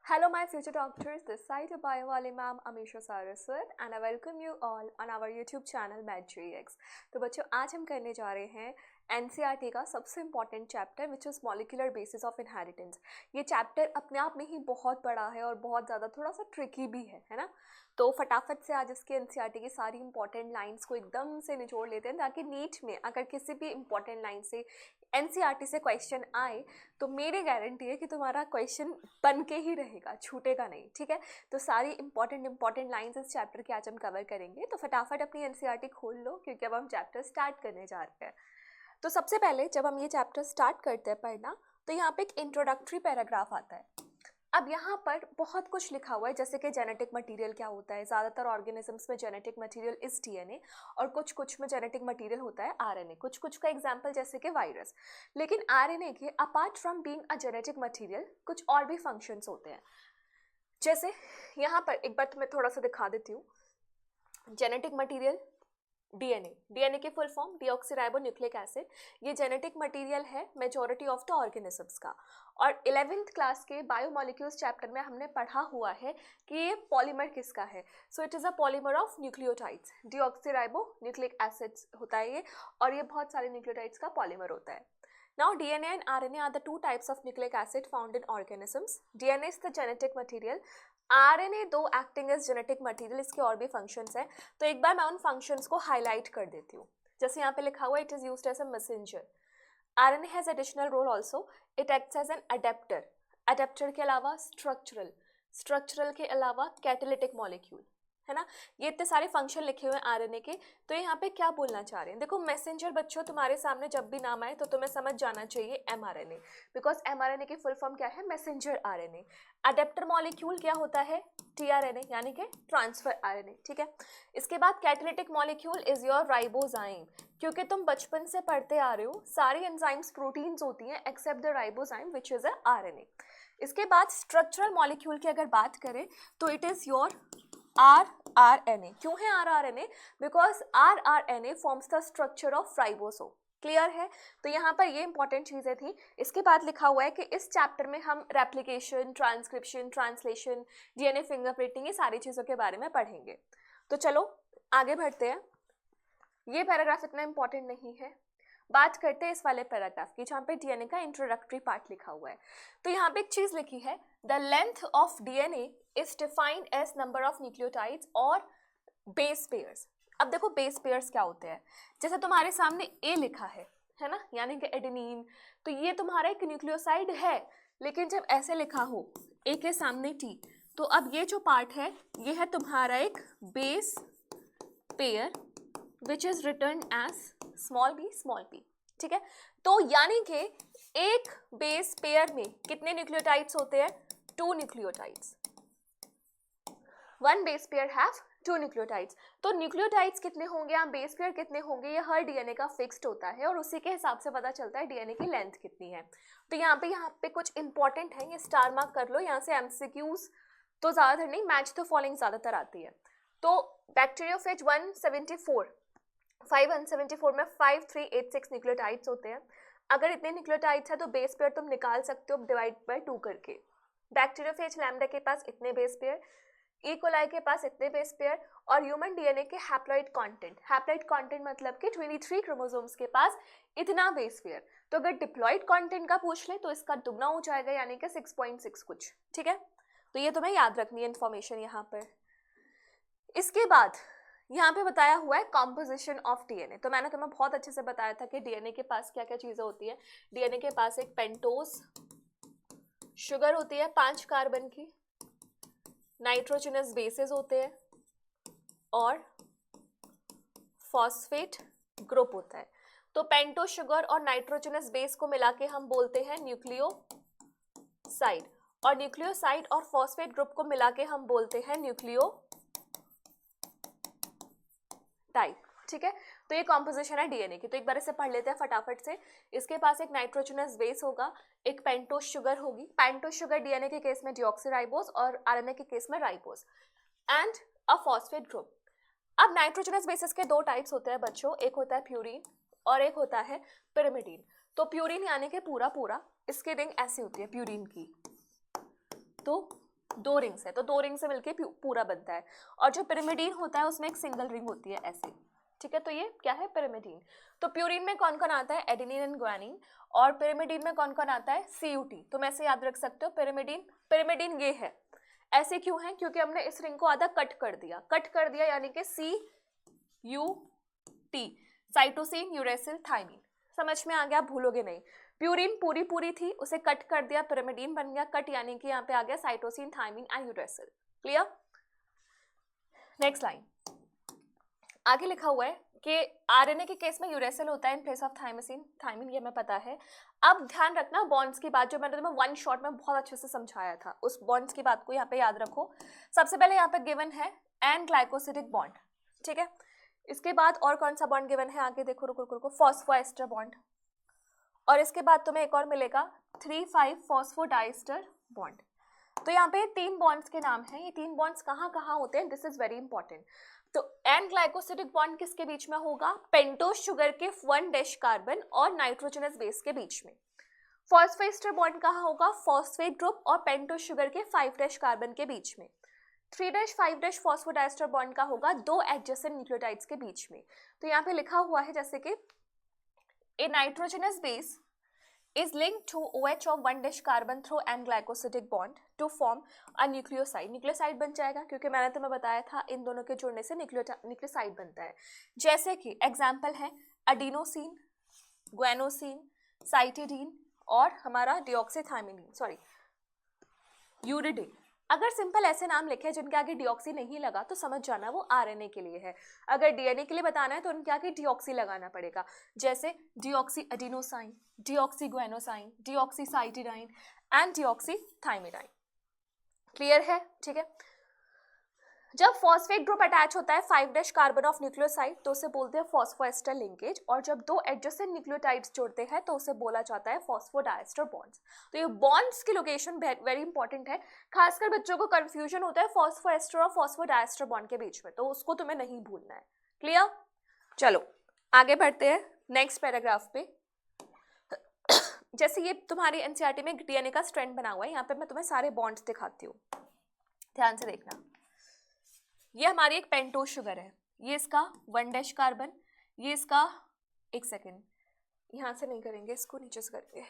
Hello, my future doctors. This side of BioWali ma'am Amisha Saraswat, and I welcome you all on our YouTube channel MedGX. तो बच्चों आज हम करने जा रहे हैं NCERT का सबसे important chapter which is molecular basis of inheritance. ये चैप्टर अपने आप में ही बहुत बड़ा है और बहुत ज़्यादा थोड़ा सा ट्रिकी भी है ना। तो फटाफट से आज इसके NCERT की सारी इंपॉर्टेंट लाइंस को एकदम से निचोड़ लेते हैं ताकि नीट में अगर किसी भी इंपॉर्टेंट लाइन से NCERT से क्वेश्चन आए तो मेरी गारंटी है कि तुम्हारा क्वेश्चन बन के ही रहेगा, छूटेगा नहीं। ठीक है, तो सारी इंपॉर्टेंट लाइंस इस चैप्टर की आज हम कवर करेंगे। तो फटाफट अपनी NCERT खोल लो क्योंकि अब हम चैप्टर स्टार्ट करने जा रहे हैं। तो सबसे पहले जब हम ये चैप्टर स्टार्ट करते हैं पढ़ना तो यहाँ पे एक इंट्रोडक्टरी पैराग्राफ आता है। अब यहाँ पर बहुत कुछ लिखा हुआ है जैसे कि जेनेटिक मटेरियल क्या होता है। ज़्यादातर ऑर्गेनिजम्स में जेनेटिक मटेरियल इज DNA और कुछ में जेनेटिक मटेरियल होता है RNA। कुछ का एग्जांपल जैसे कि वायरस। लेकिन RNA के apart from being a genetic material कुछ और भी फंक्शंस होते हैं। जैसे यहाँ पर एक बार मैं थोड़ा सा दिखा देती हूँ। जेनेटिक मटीरियल DNA की फुल फॉर्म डीऑक्सीराइबोन्यूक्लिक एसिड। ये जेनेटिक मटेरियल है मेजॉरिटी ऑफ द ऑर्गेनिजम्स का। और 11th क्लास के बायोमोलिक्यूल्स चैप्टर में हमने पढ़ा हुआ है कि ये पॉलीमर किसका है। So it is a polymer of nucleotides. Deoxyribonucleic acids होता है ये, और ये बहुत सारे न्यूक्लियोटाइड्स का पॉलीमर होता है। Now DNA and RNA are the two types of nucleic acid found in organisms. DNA is the genetic material. RNA दो acting as genetic material, इसके और भी functions हैं। तो एक बार मैं उन functions को highlight कर देती हूँ। जैसे यहाँ पे लिखा हुआ it is used as a messenger. RNA has additional role also. It acts as an adapter. Adapter के अलावा structural के अलावा catalytic molecule, है ना। ये इतने सारे फंक्शन लिखे हुए हैं RNA के। तो यहाँ पे क्या बोलना चाह रहे हैं, देखो मैसेंजर बच्चों तुम्हारे सामने जब भी नाम आए तो तुम्हें समझ जाना चाहिए mRNA, बिकॉज mRNA की फुल फॉर्म क्या है, मैसेंजर RNA। अडेप्टर मॉलिक्यूल क्या होता है, tRNA यानी कि ट्रांसफर RNA। ठीक है, इसके बाद catalytic molecule is your ribozyme. क्योंकि तुम बचपन से पढ़ते आ रहे हो सारी एंजाइम्स प्रोटीन्स होती हैं except the ribozyme which is a RNA। इसके बाद स्ट्रक्चरल मॉलिक्यूल की अगर बात करें तो इट इज योर rRNA। क्यों है rRNA, because rRNA forms the structure of ribosome. Clear है, तो यहाँ पर ये इंपॉर्टेंट चीज़ें थी। इसके बाद लिखा हुआ है कि इस चैप्टर में हम replication, transcription, translation, DNA fingerprinting, ये सारी चीज़ों के बारे में पढ़ेंगे। तो चलो आगे बढ़ते हैं। ये पैराग्राफ इतना इंपॉर्टेंट नहीं है। बात करते हैं इस वाले पैराग्राफ की जहाँ पे DNA का इंट्रोडक्टरी पार्ट लिखा हुआ है। तो यहाँ पे एक चीज लिखी है, the length of DNA is defined as number of nucleotides or base pairs. अब देखो बेस पेयर्स क्या होते हैं, जैसे तुम्हारे सामने A लिखा है ना, यानी कि एडेनिन। तो ये तुम्हारा एक न्यूक्लियोसाइड है, लेकिन जब ऐसे लिखा हो A के सामने T, तो अब ये जो पार्ट है ये है तुम्हारा एक base pair which is written as small b। ठीक है, तो यानी कि एक बेस पेयर में कितने न्यूक्लियोटाइड्स होते हैं, 2 nucleotides. One base pair have 2 nucleotides. तो न्यूक्लियोटाइड्स कितने होंगे या बेस पेयर कितने होंगे, ये हर DNA का फिक्स्ड होता है और उसी के हिसाब से पता चलता है DNA की लेंथ कितनी है। तो यहाँ पे कुछ इंपॉर्टेंट है, ये स्टार मार्क कर लो। यहाँ से MCQs तो ज्यादातर नहीं, मैच द फॉलोइंग ज्यादातर आती है। तो बैक्टीरियोफेज 174 में 5386 न्यूक्लियोटाइड्स होते हैं। अगर इतने न्यूक्लियोटाइड्स है तो बेस पेयर तुम निकाल सकते हो डिवाइड बाय 2 करके। बैक्टीरियोफेज लैम्डा के पास इतने बेस पेयर, ई कोलाई के पास इतने बेस पेयर, और ह्यूमन DNA के हैप्लॉइड कंटेंट मतलब कि 23 क्रोमोसोम्स के पास इतना बेस पेयर। तो अगर डिप्लॉइड कंटेंट का पूछ ले तो इसका दुगना हो जाएगा, यानी कि 6.6 कुछ। ठीक है, तो ये तुम्हें याद रखनी है इंफॉर्मेशन यहाँ पर। इसके बाद यहाँ पे बताया हुआ है कॉम्पोजिशन ऑफ DNA। तो मैंने तुम्हें बहुत अच्छे से बताया था कि DNA के पास क्या क्या चीज़ें होती है। DNA के पास एक पेंटोज शुगर होती है 5 कार्बन की, नाइट्रोजनस बेसेस होते हैं और फॉस्फेट ग्रुप होता है। तो पेंटोज शुगर और नाइट्रोजनस बेस को मिला के हम बोलते हैं न्यूक्लियोसाइड, और न्यूक्लियोसाइड और फॉस्फेट ग्रुप को मिला के हम बोलते हैं न्यूक्लियोटाइड। ठीक है, तो ये कॉम्पोजिशन है DNA की। तो एक बार इसे पढ़ लेते हैं फटाफट से। इसके पास एक नाइट्रोजनस बेस होगा, एक पेंटोज शुगर होगी। पेंटोज शुगर DNA के केस में डीऑक्सीराइबोज और RNA के केस में ribose, and a phosphate group. अब नाइट्रोजनस बेसिस के 2 टाइप्स होते हैं बच्चों, एक होता है प्यूरिन और एक होता है पिरिमिडीन। तो प्यूरिन यानी कि पूरा, इसकी रिंग ऐसी होती है प्यूरिन की। तो 2 रिंग्स है, तो 2 रिंग से मिलके पूरा बनता है। और जो पिरिमिडीन होता है उसमें एक सिंगल रिंग होती है ऐसे, ठीक है। तो ये क्या है, पिरिमिडीन। तो प्यूरिन में कौन कौन आता है, एडेनिन एंड ग्वानिन। और पिरिमिडीन में कौन कौन आता है, CUT। तुम ऐसे याद रख सकते हो, पिरिमिडीन ये है। ऐसे क्यों है, क्योंकि हमने इस रिंग को आधा कट कर दिया यानी कि CUT, साइटोसिन यूरेसिल थाइमिन। समझ में आ गया, भूलोगे नहीं। प्यूरिन पूरी थी, उसे कट कर दिया, पिरिमिडीन बन गया, कट यानी कि यहाँ पे आ गया cytosine thymine and uracil. Clear. Next line आगे लिखा हुआ है कि आरएनए के केस में यूरेसिल होता है इन प्लेस ऑफ थाइमिन, ये हमें पता है। अब ध्यान रखना बॉन्ड्स की बात, जो मैंने तुम्हें 1 शॉट में बहुत अच्छे से समझाया था, उस बॉन्ड्स की बात को यहाँ पे याद रखो। सबसे पहले यहाँ पे गिवन है एन ग्लाइकोसिडिक बॉन्ड, ठीक है। इसके बाद और कौन सा बॉन्ड गिवन है, आगे देखो, रुको, फॉस्फोएस्टर बॉन्ड। और इसके बाद तुम्हें एक और मिलेगा 3,5 फॉस्फोडाइस्टर बॉन्ड। तो यहाँ पे 3 बॉन्ड्स के नाम हैं। ये 3 बॉन्ड्स कहाँ होते हैं, दिस इज वेरी इंपॉर्टेंट। तो एन ग्लाइकोसिडिक बॉन्ड किसके बीच में होगा, पेंटोज शुगर के 1' कार्बन और नाइट्रोजनस बेस के बीच में। फॉस्फोएस्टर बॉन्ड कहाँ होगा, फॉस्फेट ग्रुप और पेंटोज शुगर के 5' कार्बन के बीच में। 3' 5' फॉस्फोडाइस्टर बॉन्ड का होगा 2 एडजेसेंट न्यूक्लियोटाइड्स के बीच में। तो यहाँ पे लिखा हुआ है जैसे कि a nitrogenous base is linked to OH of 1' carbon through N glycosidic bond to form a nucleoside। Nucleoside बन जाएगा, क्योंकि मैंने तुम्हें बताया था इन दोनों के जुड़ने से न्यूक्लियोसाइड बनता है। जैसे कि एग्जाम्पल है अडीनोसिन, ग्वेनोसिन, साइटिडीन और हमारा यूरिडिन। अगर सिंपल ऐसे नाम लिखे जिनके आगे डिऑक्सी नहीं लगा तो समझ जाना वो आरएनए के लिए है। अगर डीएनए के लिए बताना है तो उनके आगे डिऑक्सी लगाना पड़ेगा, जैसे deoxy adenosine, deoxy guanosine, deoxy cytidine and deoxy thymidine. Clear है, ठीक है। जब फॉस्फेट ग्रुप अटैच होता है 5' कार्बन ऑफ न्यूक्लियोसाइड तो उसे बोलते हैं फॉस्फोएस्टर लिंकेज, और जब 2 एडजेसेंट न्यूक्लियोटाइड्स जुड़ते हैं तो उसे बोला जाता है फॉस्फोडाइस्टर बॉन्ड्स। तो ये बॉन्ड्स की लोकेशन वेरी इंपॉर्टेंट है, खासकर बच्चों को कंफ्यूजन होता है फॉस्फोएस्टर और फॉस्फोडाइस्टर बॉन्ड के बीच में, तो उसको तुम्हें नहीं भूलना है। क्लियर, चलो आगे बढ़ते हैं नेक्स्ट पैराग्राफ पे। जैसे ये तुम्हारी एनसीईआरटी में डीएनए का स्ट्रैंड बना हुआ है, यहाँ पे मैं तुम्हें सारे बॉन्ड्स दिखाती हूँ, ध्यान से देखना। ये हमारी एक पेंटोज शुगर है, ये इसका 1' कार्बन, ये इसका, एक सेकेंड, यहाँ से नहीं करेंगे, इसको नीचे से करेंगे।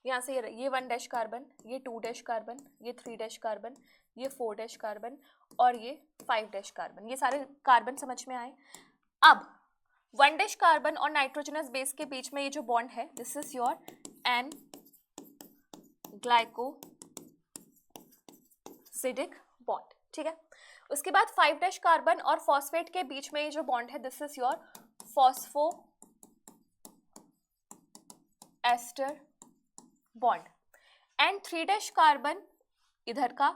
यहाँ से ये 1' कार्बन, ये 2' कार्बन, ये 3' कार्बन, ये 4' कार्बन और ये 5' कार्बन। ये सारे कार्बन समझ में आए। अब 1' कार्बन और नाइट्रोजनस बेस के बीच में ये जो बॉन्ड है, this is your N glycosidic bond, ठीक है। उसके बाद 5' कार्बन और फॉस्फेट के बीच में ये जो बॉन्ड है, this is your phosphoester bond. And 3' carbon इधर का,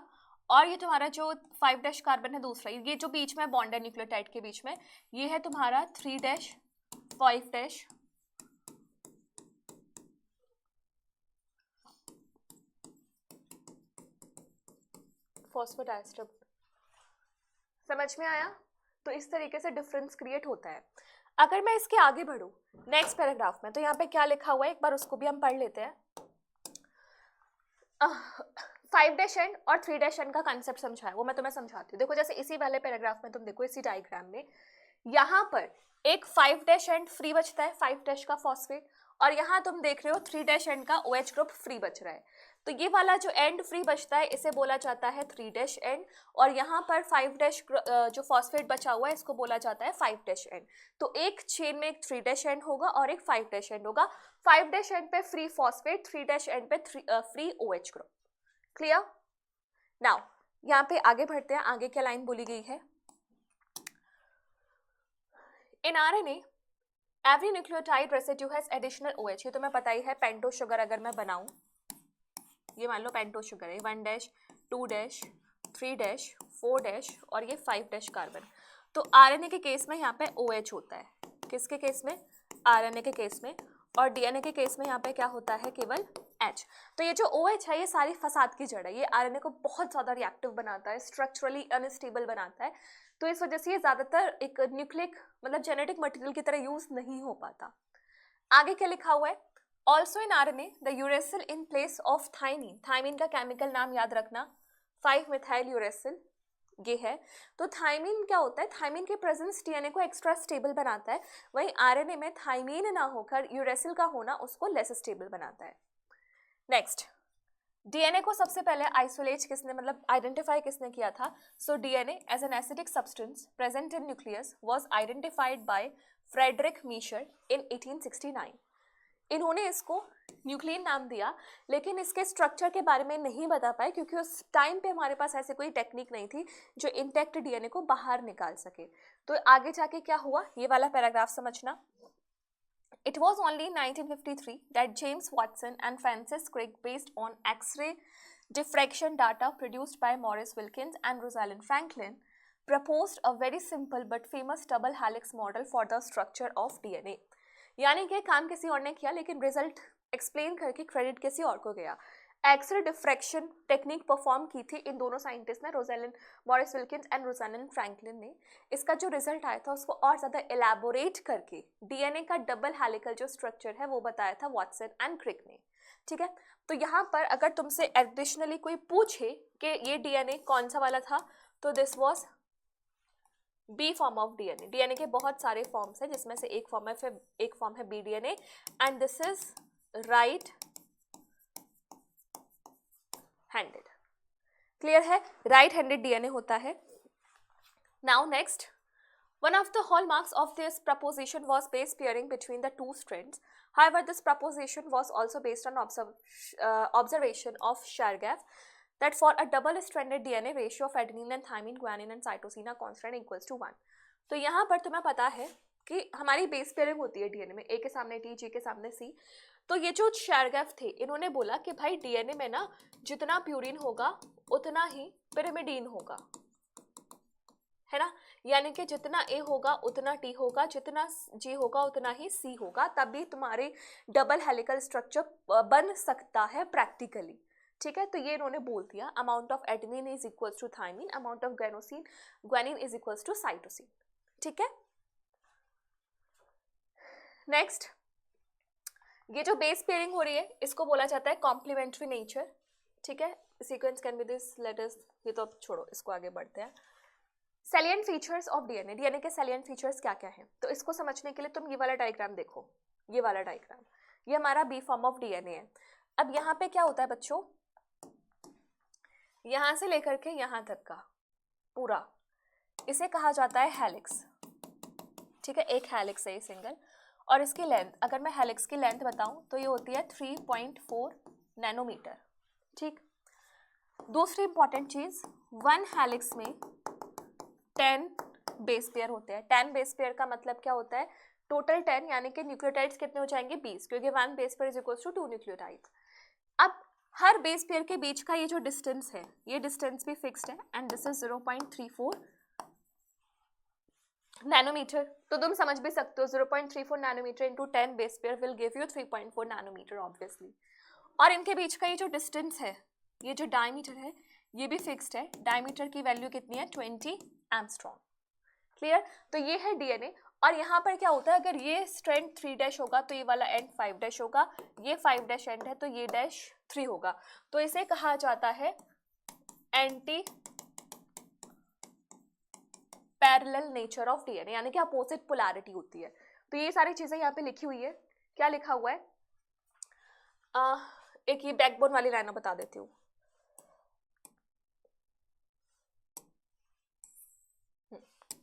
और ये तुम्हारा जो 5' कार्बन है दूसरा, ये जो बीच में बॉन्ड है न्यूक्लियोटाइड के बीच में, ये है तुम्हारा 3' 5' फॉस्फोडाइस्टर। समझ में आया? तो इस तरीके से डिफरेंस क्रिएट होता है। अगर मैं इसके आगे बढ़ूं नेक्स्ट पैराग्राफ में, तो यहाँ पे क्या लिखा हुआ है एक बार उसको भी हम पढ़ लेते हैं। 5' एंड और 3' एंड का कंसेप्ट समझा है, वो मैं तुम्हें समझाती हूँ। देखो जैसे इसी वाले पैराग्राफ में तुम देखो, इसी डायग्राम में यहाँ पर एक 5' एंड फ्री बचता है, 5' का फॉस्फेट, और यहाँ तुम देख रहे हो 3' एंड का OH ग्रुप फ्री बच रहा है। तो ये वाला जो एंड फ्री बचता है इसे बोला जाता है 3' एंड, और यहाँ पर 5' जो फॉस्फेट बचा हुआ है इसको बोला जाता है 5' एंड। तो एक चेन में एक 3' एंड होगा और एक 5' एंड होगा। 5' एंड पे फ्री फॉस्फेट, 3' एंड पे free OH group. Clear? Now यहाँ पे आगे बढ़ते हैं, आगे क्या लाइन बोली गई है। इन RNA every nucleotide residue has additional OH। ये तो मैं पता ही है, पेंटोज शुगर अगर मैं बनाऊं, ये मान लो पेंटोज शुगर है, 1' 2' 3' 4' और ये 5' कार्बन। तो RNA के केस में यहाँ पे OH होता है, किसके केस में? RNA के केस में। और DNA के केस में यहाँ पे क्या होता है? केवल H। तो ये जो OH है ये सारी फसाद की जड़ है, ये RNA को बहुत ज़्यादा रिएक्टिव बनाता है, स्ट्रक्चरली अनस्टेबल बनाता है। तो इस वजह से ये ज़्यादातर एक न्यूक्लिक मतलब जेनेटिक मटेरियल की तरह यूज नहीं हो पाता। आगे क्या लिखा हुआ है? Also in RNA the uracil in place of thymine, thymine का केमिकल नाम याद रखना 5 मिथाइल यूरेसिल, ये है। तो थाइमीन क्या होता है, थाइमीन के प्रेजेंस डीएनए को एक्स्ट्रा स्टेबल बनाता है, वहीं आरएनए में थाइमीन ना होकर यूरेसिल का होना उसको लेस स्टेबल बनाता है। नेक्स्ट, डीएनए को सबसे पहले आइसोलेट किसने, मतलब आइडेंटिफाई किसने किया था? So DNA as an acidic substance present in nucleus was identified by Friedrich Miescher in 1869। इन्होंने इसको न्यूक्लियन नाम दिया, लेकिन इसके स्ट्रक्चर के बारे में नहीं बता पाए क्योंकि उस टाइम पे हमारे पास ऐसे कोई टेक्निक नहीं थी जो इंटैक्ट डीएनए को बाहर निकाल सके। तो आगे जाके क्या हुआ, ये वाला पैराग्राफ समझना। It was only in 1953 that James Watson and Francis Crick, based on X-ray diffraction data produced by Maurice Wilkins and Rosalind Franklin, proposed a very simple but famous double helix model for the structure of DNA। यानी कि काम किसी और ने किया लेकिन result explain करके credit किसी और को गया। एक्सरे डिफ्रैक्शन टेक्निक परफॉर्म की थी इन दोनों साइंटिस्ट ने, Rosalind Morris Wilkins and Rosalind Franklin ने। इसका जो रिजल्ट आया था उसको और ज़्यादा एलैबोरेट करके डीएनए का डबल हेलिकल जो स्ट्रक्चर है वो बताया था वॉटसन एंड क्रिक ने। ठीक है, तो यहाँ पर अगर तुमसे एडिशनली कोई पूछे कि ये डीएनए कौन सा वाला था, तो this was B form of DNA. DNA के बहुत सारे फॉर्म्स हैं जिसमें से एक फॉर्म है B DNA, and this is right handed. Clear है, राइट हैंडेड डीएनए होता है। Now next, one of the hallmarks of this proposition was base pairing between the two strands. However, this proposition was also based on observation of Chargaff that for a double-stranded DNA, ratio of adenine and thymine, guanine and cytosine are constant equals to 1. तो यहाँ पर तुम्हें पता है कि हमारी base pairing होती है डीएनए में, ए के सामने टी, जी के सामने सी। तो ये जो शारगैफ थे इन्होंने बोला कि भाई डीएनए में ना जितना प्यूरिन होगा उतना ही पिरिमिडीन होगा, है ना, यानी कि जितना ए होगा उतना टी होगा, जितना जी होगा उतना ही सी होगा, तभी तुम्हारे डबल हेलिकल स्ट्रक्चर बन सकता है प्रैक्टिकली। ठीक है, तो ये इन्होंने बोल दिया amount of adenine is equals to thymine, amount of guanine is equals to cytosine. ठीक है, नेक्स्ट, ये जो बेस पेयरिंग हो रही है इसको बोला जाता है कॉम्प्लीमेंट्री नेचर। ठीक है, sequence can be this, let us, ये तो अब छोड़ो, इसको आगे बढ़ते हैं। Salient features of DNA, DNA के सेलिएंट फीचर्स क्या क्या हैं, तो इसको समझने के लिए तुम ये वाला डायग्राम देखो, ये वाला डायग्राम, ये हमारा बी फॉर्म ऑफ डीएनए है। अब यहाँ पे क्या होता है बच्चों, यहाँ से लेकर के यहाँ तक का पूरा, इसे कहा जाता है हेलिक्स। ठीक है, एक हेलिक्स है ये सिंगल, और इसकी लेंथ, अगर मैं हेलिक्स की लेंथ बताऊं तो ये होती है 3.4 नैनोमीटर। ठीक, दूसरी इंपॉर्टेंट चीज, वन हेलिक्स में 10 बेस पेयर होते हैं। 10 बेस पेयर का मतलब क्या होता है, टोटल 10, यानी कि न्यूक्लियोटाइड्स कितने हो जाएंगे 20, क्योंकि 1 base pair is equals to 2 nucleotides. अब हर बेस पेयर के बीच का ये जो डिस्टेंस है, ये डिस्टेंस भी फिक्स्ड है, एंड दिस इज 0.34 नैनोमीटर। तो तुम समझ भी सकते हो 0.34 nanometre into 10 base pair will give you 3.4 nanometre obviously. और इनके बीच का ये जो डिस्टेंस है, ये जो डायमीटर है, ये भी फिक्स्ड है। डायमीटर की वैल्यू कितनी है, 20 एंगस्ट्रॉम। क्लियर, तो ये है डीएनए। और यहाँ पर क्या होता है, अगर ये स्ट्रैंड 3 डैश होगा तो ये वाला एंड 5 डैश होगा, ये 5 डैश एंड है तो ये डैश 3 होगा, तो इसे कहा जाता है anti parallel nature of DNA, यानी कि अपोजिट पोलैरिटी होती है। तो ये सारी चीजें यहाँ पे लिखी हुई है। क्या लिखा हुआ है, एक ये बैकबोन वाली लाइन बता देती हूँ।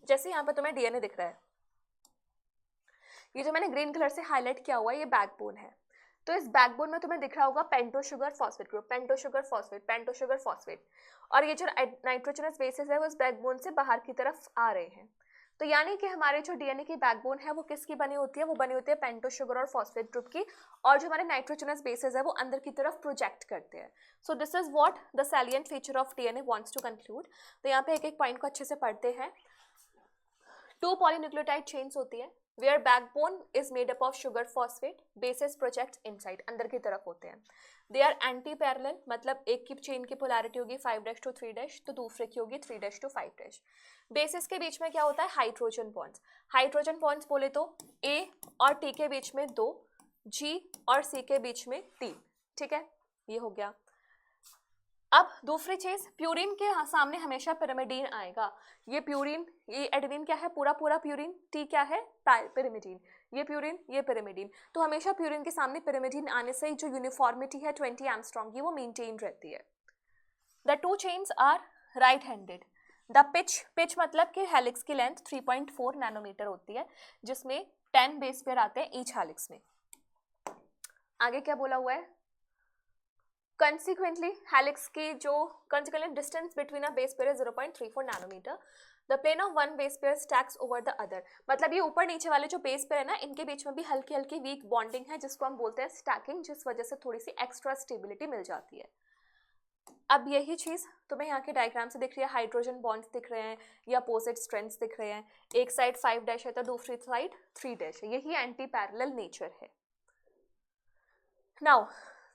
जैसे यहाँ पे तुम्हें डीएनए दिख रहा है, ये जो मैंने ग्रीन कलर से हाईलाइट किया हुआ है ये बैकबोन है। तो इस बैकबोन में तुम्हें दिख रहा होगा pento sugar phosphate group, pento sugar phosphate, pento sugar phosphate, और ये जो नाइट्रोजनस बेसेस है वो इस बैकबोन से बाहर की तरफ आ रहे हैं। तो यानी कि हमारे जो डीएनए की बैकबोन है वो किसकी बनी होती है, वो बनी होती है पेंटो शुगर और फॉस्फेट ग्रुप की, और जो हमारे नाइट्रोजनस बेसेस है वो अंदर की तरफ प्रोजेक्ट करते हैं। So this is what the salient feature of DNA wants to conclude. तो यहाँ पे एक एक पॉइंट को अच्छे से पढ़ते हैं। 2 पॉलीन्यूक्लियोटाइड चेन्स होती है, where backbone is made up of sugar phosphate, bases project inside, अंदर की तरफ होते हैं। They are anti parallel, मतलब एक की चेन की पोलैरिटी होगी 5' to 3' तो दूसरे की होगी 3' to 5'। बेसिस के बीच में क्या होता है, हाइड्रोजन बॉन्ड्स। हाइड्रोजन बॉन्ड्स बोले तो A और T के बीच में 2, G और C के बीच में 3, ठीक है, ये हो गया। अब दूसरी चीज, प्यूरिन के सामने हमेशा पिरिमिडीन आएगा। ये प्यूरिन, ये एडेनिन क्या है, पूरा पूरा प्यूरिन, टी क्या है, पिरिमिडीन, ये प्यूरिन, ये पिरिमिडीन। तो हमेशा प्यूरिन के सामने पिरिमिडीन आने से जो यूनिफॉर्मिटी है 20 एंगस्ट्रॉम की वो मेंटेन रहती है। The two chains are right handed. The pitch मतलब कि हेलिक्स की लेंथ 3.4 नैनोमीटर होती है, जिसमें 10 बेस पेयर आते हैं ईच हेलिक्स में। आगे क्या बोला हुआ है, Consequently, हेलिक्स की जो consequently distance between a base pair is 0.34 nanometer. The plane of one base pair stacks over the other. मतलब ये ऊपर नीचे वाले जो बेस पेयर है ना, इनके बीच में भी हल्की हल्की वीक बॉन्डिंग है, जिसको हम बोलते हैं स्टैकिंग, जिस वजह से थोड़ी सी एक्स्ट्रा स्टेबिलिटी मिल जाती है। अब यही चीज तुम्हें यहाँ के डायग्राम से दिख रही है, हाइड्रोजन बॉन्ड्स दिख रहे हैं या अपोजिट स्ट्रेंथ्स दिख रहे हैं। एक साइड 5 डैश है तो दूसरी साइड 3 डैश है, यही एंटी पैरेलल नेचर है। Now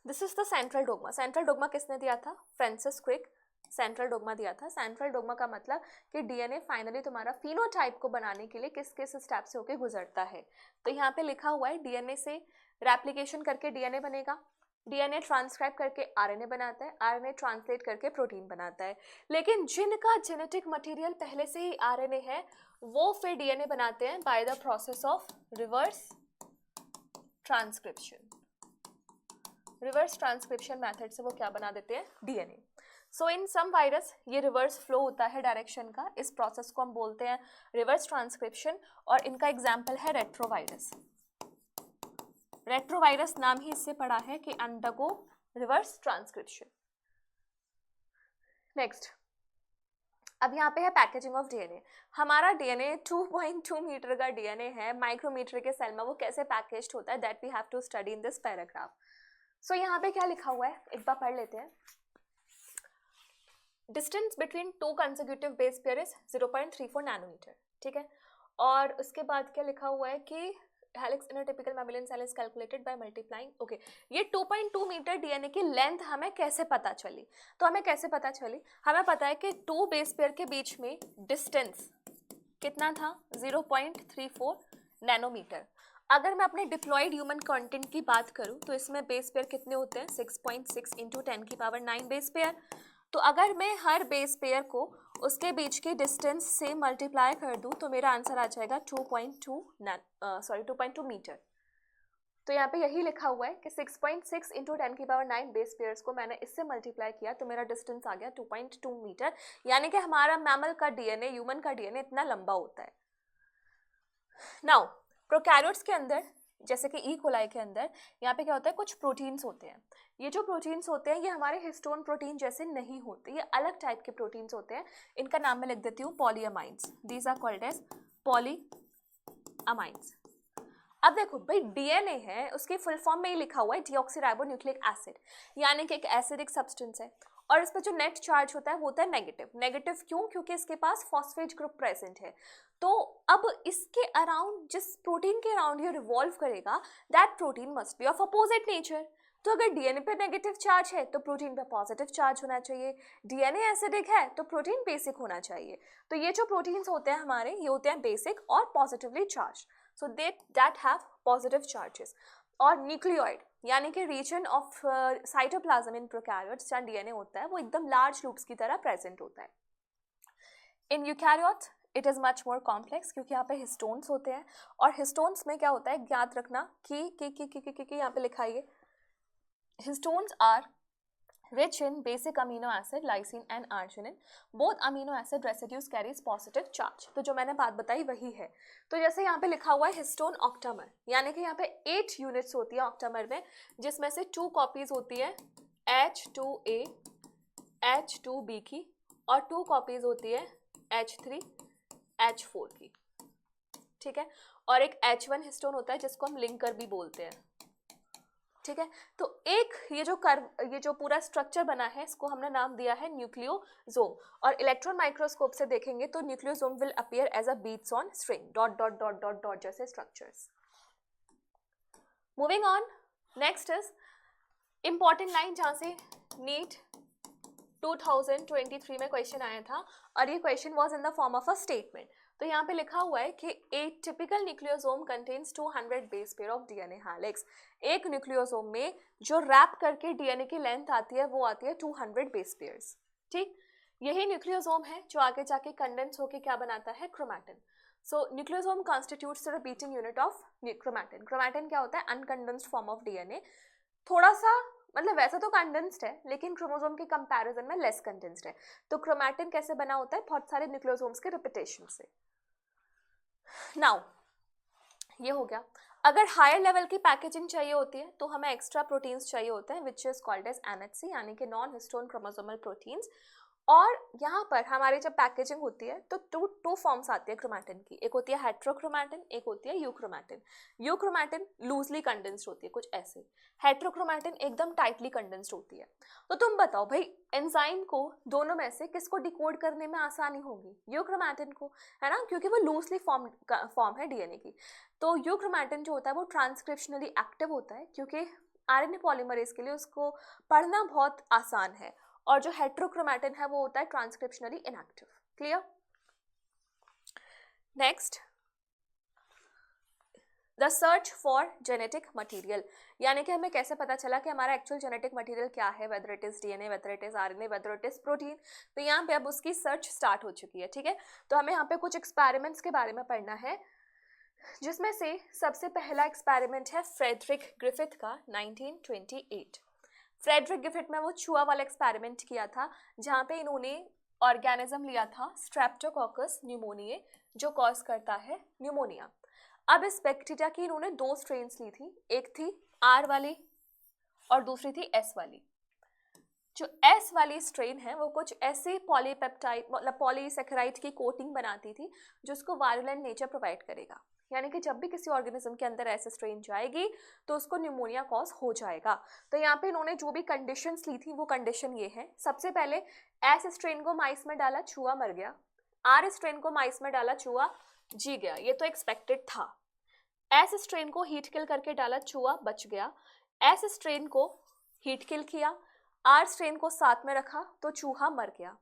this is the central dogma. Central dogma किसने दिया था, फ्रांसिस क्रिक सेंट्रल डोग्मा दिया था। सेंट्रल डोग्मा का मतलब कि डीएनए फाइनली तुम्हारा फिनोटाइप को बनाने के लिए किस किस स्टेप से होकर गुजरता है। तो यहाँ पे लिखा हुआ है डीएनए से रेप्लिकेशन करके डीएनए बनेगा, डीएनए ट्रांसक्राइब करके आरएनए बनाता है, आरएनए ट्रांसलेट करके प्रोटीन बनाता है। लेकिन जिनका जेनेटिक मटेरियल पहले से ही आरएनए है वो फिर डीएनए बनाते हैं by the process of reverse transcription. Reverse transcription method से वो क्या बना देते हैं, डीएनए। सो इन सम वायरस ये रिवर्स फ्लो होता है डायरेक्शन का, इस प्रोसेस को हम बोलते हैं रिवर्स ट्रांसक्रिप्शन, और इनका एग्जाम्पल है रेट्रोवायरस। रेट्रोवायरस नाम ही इससे पड़ा है कि अंडरगो रिवर्स ट्रांसक्रिप्शन। नेक्स्ट, अब यहाँ पे है पैकेजिंग ऑफ डीएनए। हमारा डीएनए 2.2 मीटर का डीएनए है, माइक्रोमीटर के सेल में वो कैसे पैकेज्ड होता है, that we have to study in this paragraph. So यहाँ पे क्या लिखा हुआ है एक बार पढ़ लेते हैं। Distance between two consecutive base pair is 0.34 nanometre, ठीक है। और उसके बाद क्या लिखा हुआ है कि helix in a typical mammalian cell is calculated by multiplying, okay. ये 2.2 मीटर डीएनए की लेंथ हमें कैसे पता चली, तो हमें कैसे पता चली, हमें पता है कि टू बेस पेयर के बीच में डिस्टेंस कितना था, 0.34 नैनोमीटर। अगर मैं अपने डिप्लॉयड ह्यूमन कंटेंट की बात करूं तो इसमें बेस पेयर कितने होते हैं, 6.6 इंटू 10⁹ बेस पेयर। तो अगर मैं हर बेस पेयर को उसके बीच के डिस्टेंस से मल्टीप्लाई कर दूं तो मेरा आंसर आ जाएगा 2.2 मीटर। तो यहाँ पे यही लिखा हुआ है कि 6.6 इंटू 10⁹ बेस पेयर्स को मैंने इससे मल्टीप्लाई किया तो मेरा डिस्टेंस आ गया 2.2 मीटर, यानी कि हमारा मैमल का डीएनए, ह्यूमन का डीएनए इतना लंबा होता है। नाउ प्रोकैरियोट्स के अंदर जैसे कि ई कोलाई के अंदर यहाँ पे क्या होता है, कुछ प्रोटीन्स होते हैं। ये जो प्रोटीन्स होते हैं ये हमारे हिस्टोन प्रोटीन जैसे नहीं होते, ये अलग टाइप के प्रोटीन्स होते हैं। इनका नाम मैं लिख देती हूँ polyamines. These are called as polyamines. अब देखो भाई, डीएनए है, उसके फुल फॉर्म में ही लिखा हुआ है डीऑक्सीराइबोन्यूक्लिक एसिड, यानी कि एक एसिडिक सब्सटेंस है, और इस पर जो नेट चार्ज होता है वो होता है नेगेटिव। नेगेटिव क्यों, क्योंकि इसके पास फॉस्फेट ग्रुप प्रेजेंट है। तो अब इसके अराउंड, जिस प्रोटीन के अराउंड ये रिवॉल्व करेगा, that protein must be of opposite nature. तो अगर डीएनए पे नेगेटिव चार्ज है तो प्रोटीन पे पॉजिटिव चार्ज होना चाहिए, डीएनए एसिडिक है तो प्रोटीन बेसिक होना चाहिए। तो ये जो प्रोटीन्स होते हैं हमारे, ये होते हैं बेसिक और positively charge, so that have positive charges. और न्यूक्लियोइड यानी कि region of cytoplasm in prokaryotes जहाँ डीएनए होता है वो एकदम लार्ज लूप्स की तरह प्रेजेंट होता है। In eukaryotes it is much more complex, क्योंकि यहाँ पे हिस्टोन्स होते हैं, और हिस्टोन्स में क्या होता है, याद रखना कि यहाँ पे लिखा है, histones are rich in basic amino acid lysine and arginine. Both amino acid residues carries positive charge. तो जो मैंने बात बताई वही है। तो जैसे यहाँ पे लिखा हुआ है हिस्टोन ऑक्टामर, यानी कि यहाँ पे 8 यूनिट्स होती है ऑक्टामर में, जिसमें से 2 कॉपीज होती है H2A H2B की, और 2 कॉपीज होती है H3 H4 की, ठीक है। और एक H1 हिस्टोन होता है जिसको हम लिंकर भी बोलते हैं, ठीक है। तो एक ये जो पूरा स्ट्रक्चर बना है इसको हमने नाम दिया है न्यूक्लियोसोम, और इलेक्ट्रॉन माइक्रोस्कोप से देखेंगे तो nucleosome will appear as a beads on string, dot dot dot dot dot जैसे structures. Moving on, next is important line जहां से नीट 2023 में क्वेश्चन आया था, और ये question was in the form of a statement. तो यहाँ पे लिखा हुआ है कि ए typical nucleosome contains 200 base pair of DNA helix. एक न्यूक्लियोसोम में जो रैप करके डीएनए की लेंथ आती है वो आती है 200 बेस पेयर्स। ठीक, यही न्यूक्लियोसोम है जो आगे जाके कंडेंस होके क्या बनाता है, chromatin. So nucleosome constitutes the repeating unit of chromatin. Chromatin क्या होता है, अनकंडेंस्ड फॉर्म ऑफ डीएनए, थोड़ा सा मतलब वैसे तो कंडेंस्ड है लेकिन क्रोमोसोम के कंपैरिजन में लेस कंडेंस्ड है। तो क्रोमैटिन कैसे बना होता है, बहुत सारे न्यूक्लियोसोम्स के रिपीटेशन से। नाउ ये हो गया। अगर हायर लेवल की पैकेजिंग चाहिए होती है तो हमें एक्स्ट्रा प्रोटीन्स चाहिए होते हैं which is called as NHC, यानी कि नॉन हिस्टोन क्रोमोसोमल प्रोटीन्स। और यहाँ पर हमारी जब पैकेजिंग होती है तो टू फॉर्म्स आती है क्रोमैटिन की, एक होती है हेट्रोक्रोमैटिन, एक होती है यूक्रोमैटिन। यूक्रोमैटिन लूजली कंडेंस्ड होती है कुछ ऐसे, हेट्रोक्रोमैटिन एकदम टाइटली कंडेंस्ड होती है। तो तुम बताओ भाई एंजाइम को दोनों में से किसको डिकोड करने में आसानी होगी, यूक्रोमैटिन को, है ना, क्योंकि वो लूजली फॉर्म है डीएनए की। तो यूक्रोमैटिन जो होता है वो ट्रांसक्रिप्शनली एक्टिव होता है क्योंकि आरएनए पॉलीमरेज के लिए उसको पढ़ना बहुत आसान है, और जो हेट्रोक्रोमैटिन है वो होता है transcriptionally inactive. Clear? Next, the search for genetic material, यानी कि हमें कैसे पता चला कि हमारा एक्चुअल जेनेटिक मटेरियल क्या है, whether it is DNA, whether it is RNA, whether it is protein. तो यहाँ पे अब उसकी सर्च स्टार्ट हो चुकी है। ठीक है, तो हमें यहाँ पे कुछ एक्सपेरिमेंट्स के बारे में पढ़ना है, जिसमें से सबसे पहला एक्सपेरिमेंट है फ्रेडरिक ग्रिफिथ का 1928। फ्रेडरिक ग्रिफिथ में वो चूहा वाला एक्सपेरिमेंट किया था जहाँ पे इन्होंने ऑर्गेनिज्म लिया था स्ट्रेप्टोकोकस न्यूमोनिया, जो कॉज करता है न्यूमोनिया। अब इस बैक्टीरिया की इन्होंने 2 स्ट्रेन्स ली थी, एक थी आर वाली और दूसरी थी एस वाली। जो एस वाली स्ट्रेन है वो कुछ ऐसे पॉलीपेप्टाइड मतलब पॉलीसेकेराइड की कोटिंग बनाती थी जो उसको वायरुलेंट नेचर प्रोवाइड करेगा, यानी कि जब भी किसी ऑर्गेनिज्म के अंदर ऐसे स्ट्रेन जाएगी तो उसको न्यूमोनिया कॉज हो जाएगा। तो यहाँ पे इन्होंने जो भी कंडीशंस ली थी वो कंडीशन ये है, सबसे पहले एस स्ट्रेन को माइस में डाला, चूहा मर गया। आर स्ट्रेन को माइस में डाला, चूहा जी गया, ये तो एक्सपेक्टेड था। एस स्ट्रेन को हीट किल करके डाला, चूहा बच गया। एस स्ट्रेन को हीट किल किया, आर स्ट्रेन को साथ में रखा तो चूहा मर गया।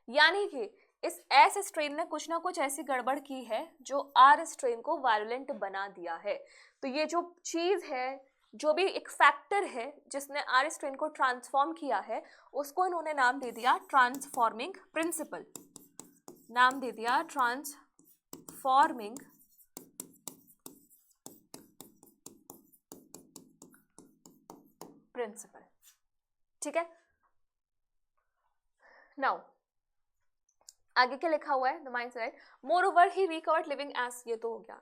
यानी कि इस एस स्ट्रेन ने कुछ ना कुछ ऐसी गड़बड़ की है जो आर स्ट्रेन को वायलेंट बना दिया है। तो ये जो चीज है, जो भी एक फैक्टर है जिसने आर स्ट्रेन को ट्रांसफॉर्म किया है, उसको इन्होंने नाम दे दिया ट्रांसफॉर्मिंग प्रिंसिपल। नाम दे दिया ट्रांसफॉर्मिंग प्रिंसिपल। ठीक है, नाउ आगे क्या लिखा हुआ है, the mind set more over he recovered living age, ये तो हो गया।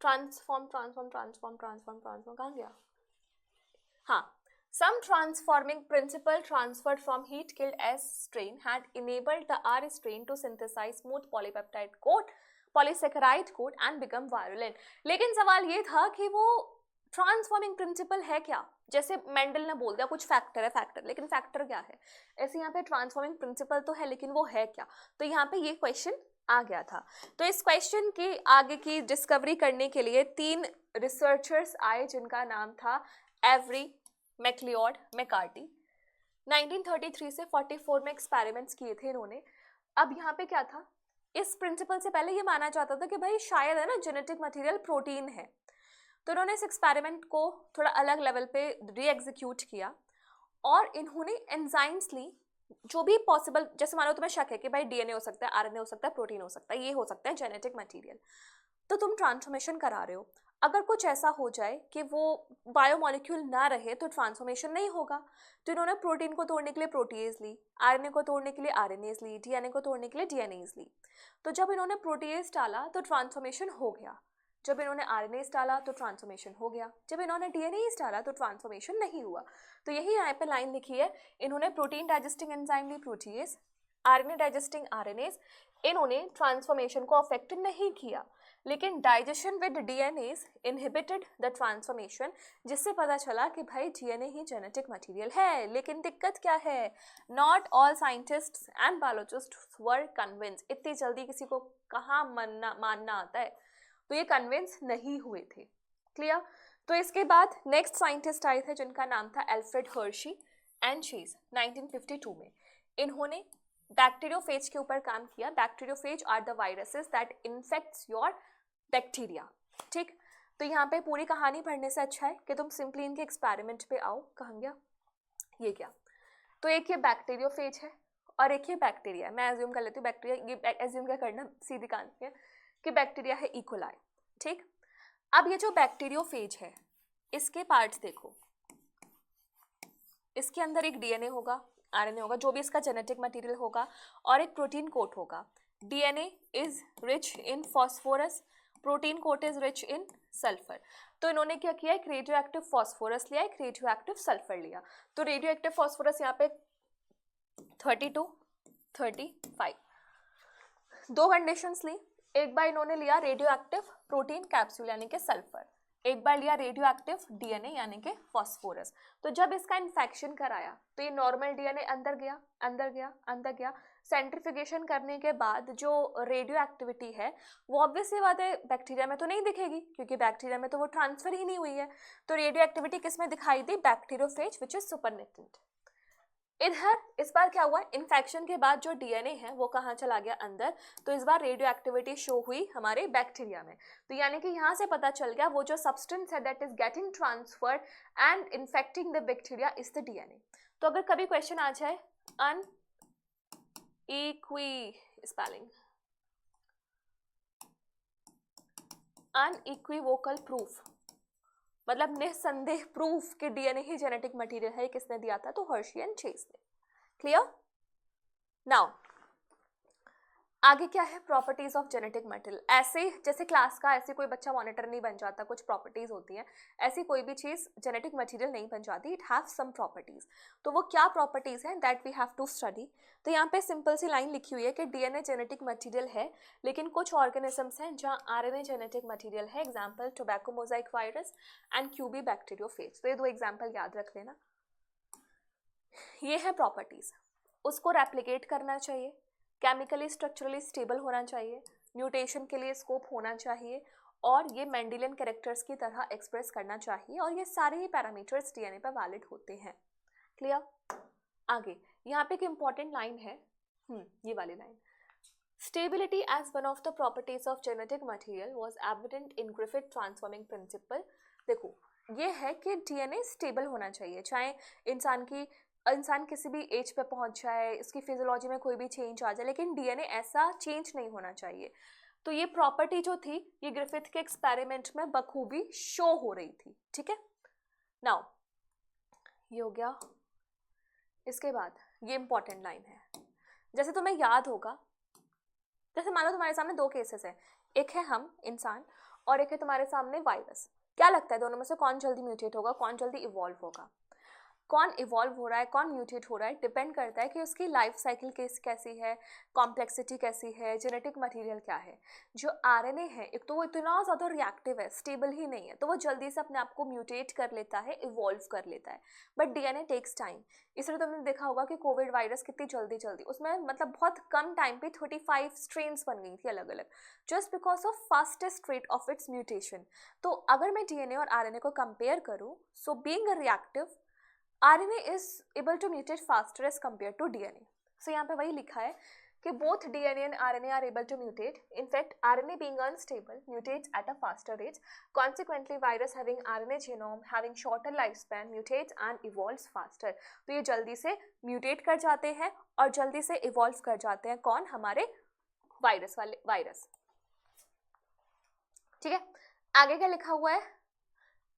Transform transform transform transform transform कहाँ गया, हाँ, some transforming principle transferred from heat killed S strain had enabled the R strain to synthesize smooth polypeptide coat, polysaccharide coat and become virulent। लेकिन सवाल ये था कि वो ट्रांसफॉर्मिंग प्रिंसिपल है क्या, जैसे मेंडल ने बोल दिया कुछ फैक्टर है, फैक्टर, लेकिन फैक्टर क्या है, ऐसे यहाँ पे ट्रांसफॉर्मिंग प्रिंसिपल तो है लेकिन वो है क्या, तो यहाँ पे ये क्वेश्चन आ गया था। तो इस क्वेश्चन की आगे की डिस्कवरी करने के लिए 3 रिसर्चर्स आए जिनका नाम था एवरी, मैक्लियोड, मैकार्टी। 1933 से 44 में एक्सपेरिमेंट्स किए थे इन्होंने। अब यहाँ पे क्या था, इस प्रिंसिपल से पहले ये माना जाता था कि भाई शायद है ना जेनेटिक मटेरियल प्रोटीन है, तो इन्होंने इस एक्सपेरिमेंट को थोड़ा अलग लेवल पे री एग्जीक्यूट किया और इन्होंने एंजाइम्स ली जो भी पॉसिबल, जैसे मानो तुम्हें शक है कि भाई डीएनए हो सकता है, आरएनए हो सकता है, प्रोटीन हो सकता है, ये हो सकता है जेनेटिक मटेरियल, तो तुम ट्रांसफॉर्मेशन करा रहे हो। अगर कुछ ऐसा हो जाए कि वो बायोमोलिक्यूल ना रहे तो ट्रांसफॉर्मेशन नहीं होगा, तो इन्होंने प्रोटीन को तोड़ने के लिए प्रोटीएज ली, आरएनए को तोड़ने के लिए आरएनएज ली, डीएनए को तोड़ने के लिए डीएनएज ली। तो जब इन्होंने प्रोटीएज डाला तो ट्रांसफॉर्मेशन हो गया, जब इन्होंने आरएनएज डाला तो ट्रांसफॉर्मेशन हो गया, जब इन्होंने डीएनएज डाला तो ट्रांसफॉर्मेशन नहीं हुआ। तो यही यहाँ पे लाइन लिखी है, इन्होंने प्रोटीन डाइजेस्टिंग एंजाइम ली प्रोटीएज, आरएनए डाइजेस्टिंग आरएनएज, इन्होंने ट्रांसफॉर्मेशन को अफेक्ट नहीं किया, लेकिन digestion with DNAs inhibited the transformation, जिससे पता चला कि भाई डीएनए ही जेनेटिक मटेरियल है। लेकिन दिक्कत क्या है, not all scientists and biologists were convinced. इतनी जल्दी किसी को कहाँ मानना आता है, तो ये कन्विंस नहीं हुए थे। क्लियर? तो इसके बाद नेक्स्ट साइंटिस्ट आए थे जिनका नाम था एल्फ्रेड हर्शी एंड चीज 1952 में। इन्होंने बैक्टीरियोफेज के ऊपर काम किया। Bacteriophage are the viruses that infects your bacteria. ठीक, तो यहाँ पे पूरी कहानी पढ़ने से अच्छा है कि तुम सिंपली इनके एक्सपेरिमेंट पे आओ। कहाँ गया ये, क्या, तो एक ये बैक्टीरियोफेज है और एक ये बैक्टीरिया है। मैं एज्यूम कर लेती हूँ बैक्टीरिया, ये एज्यूम क्या करना, सीधी कहानी है कि बैक्टीरिया है इकोलाई। ठीक, अब ये जो बैक्टीरियोफेज है इसके पार्ट्स देखो, इसके अंदर एक डीएनए होगा, आरएनए होगा, जो भी इसका जेनेटिक मटेरियल होगा, और एक प्रोटीन कोट होगा। DNA is rich in phosphorus, protein coat is rich in sulphur. तो इन्होंने क्या किया, एक रेडियो एक्टिव फॉस्फोरस लिया, एक रेडियो एक्टिव सल्फर लिया। तो रेडियो एक्टिव फॉस्फोरस यहाँ पे 32, 35, दो कंडीशंस ली। एक बार इन्होंने लिया रेडियो एक्टिव प्रोटीन कैप्सूल यानी कि सल्फर, एक बार लिया रेडियो एक्टिव डीएनए यानी कि फॉस्फोरस। तो जब इसका इन्फेक्शन कराया तो ये नॉर्मल डीएनए अंदर गया, अंदर गया, अंदर गया। सेंट्रीफ्यूगेशन करने के बाद जो रेडियो एक्टिविटी है वो ऑब्वियसली बात है बैक्टीरिया में तो नहीं दिखेगी, क्योंकि बैक्टीरिया में तो वो ट्रांसफर ही नहीं हुई है। तो रेडियो एक्टिविटी किस में दिखाई दी, बैक्टीरियोफेज विच इज सुपरनेटेंट। इधर इस बार क्या हुआ, इन्फेक्शन के बाद जो डीएनए है वो कहाँ चला गया, अंदर। तो इस बार रेडियो एक्टिविटी शो हुई हमारे बैक्टीरिया में। तो यानी कि यहाँ से पता चल गया वो जो सब्सटेंस है that is getting transferred and infecting the bacteria is the DNA. तो अगर कभी क्वेश्चन आ जाए अनइक्विवोकल प्रूफ, मतलब निस्संदेह प्रूफ कि डीएनए ही जेनेटिक मटेरियल है, किसने दिया था, तो हर्शी एंड चेस ने। क्लियर। नाउ आगे क्या है, प्रॉपर्टीज ऑफ जेनेटिक मटेरियल। ऐसे जैसे क्लास का ऐसे कोई बच्चा मॉनिटर नहीं बन जाता, कुछ प्रॉपर्टीज होती हैं, ऐसी कोई भी चीज जेनेटिक मटेरियल नहीं बन जाती, इट हैव सम प्रॉपर्टीज। तो वो क्या प्रॉपर्टीज हैं that we have to study. तो यहाँ पे सिंपल सी लाइन लिखी हुई है कि डीएनए जेनेटिक मटेरियल है, लेकिन कुछ ऑर्गेनिजम्स हैं जहाँ आरएनए जेनेटिक मटेरियल है। Example tobacco mosaic virus and QB bacteriophage. तो ये दो एग्जाम्पल याद रख लेना। ये है प्रॉपर्टीज, उसको रेप्लिकेट करना चाहिए, केमिकली स्ट्रक्चरली स्टेबल होना चाहिए, म्यूटेशन के लिए स्कोप होना चाहिए, और ये मेंडेलियन कैरेक्टर्स की तरह एक्सप्रेस करना चाहिए, और ये सारे ही पैरामीटर्स डीएनए पर वैलिड होते हैं। क्लियर। आगे यहाँ पे एक इंपॉर्टेंट लाइन है, ये वाली line, stability as one of the properties of genetic material was evident in Griffith transforming principle. देखो ये है कि डीएनए स्टेबल होना चाहिए, चाहे इंसान किसी भी एज पे पहुंच जाए, इसकी फिजियोलॉजी में कोई भी चेंज आ जाए, लेकिन डीएनए ऐसा चेंज नहीं होना चाहिए। तो ये प्रॉपर्टी जो थी ये ग्रिफिथ के एक्सपेरिमेंट में बखूबी शो हो रही थी। ठीक है, नाउ ये हो गया। इसके बाद ये इंपॉर्टेंट लाइन है, जैसे तुम्हें याद होगा, जैसे मान लो तुम्हारे सामने दो केसेस हैं, एक है हम इंसान और एक है तुम्हारे सामने वायरस। क्या लगता है दोनों में से कौन जल्दी म्यूटेट होगा, कौन जल्दी इवॉल्व होगा? कौन इवॉल्व हो रहा है, कौन म्यूटेट हो रहा है, डिपेंड करता है कि उसकी लाइफ साइकिल कैसी है, कॉम्प्लेक्सिटी कैसी है, जेनेटिक मटेरियल क्या है। जो आरएनए है एक तो वो इतना ज़्यादा रिएक्टिव है, स्टेबल ही नहीं है, तो वो जल्दी से अपने आप को म्यूटेट कर लेता है, इवॉल्व कर लेता है। But DNA takes time. इसलिए तुमने देखा होगा कि कोविड वायरस कितनी जल्दी उसमें मतलब बहुत कम टाइम पे 35 स्ट्रेन्स बन गई थी अलग अलग, just because of fastest rate of its mutation. तो अगर मैं डीएनए और आरएनए को कंपेयर करूँ, so being a reactive RNA is able to mutate faster as compared to DNA. So यहाँ पे वही लिखा है कि both DNA and RNA are able to mutate. In fact, RNA being unstable mutates at a faster rate. Consequently, virus having RNA genome having shorter lifespan mutates and evolves faster. तो ये जल्दी से mutate कर जाते हैं और जल्दी से evolve कर जाते हैं। कौन? हमारे वायरस। ठीक है, आगे क्या लिखा हुआ है?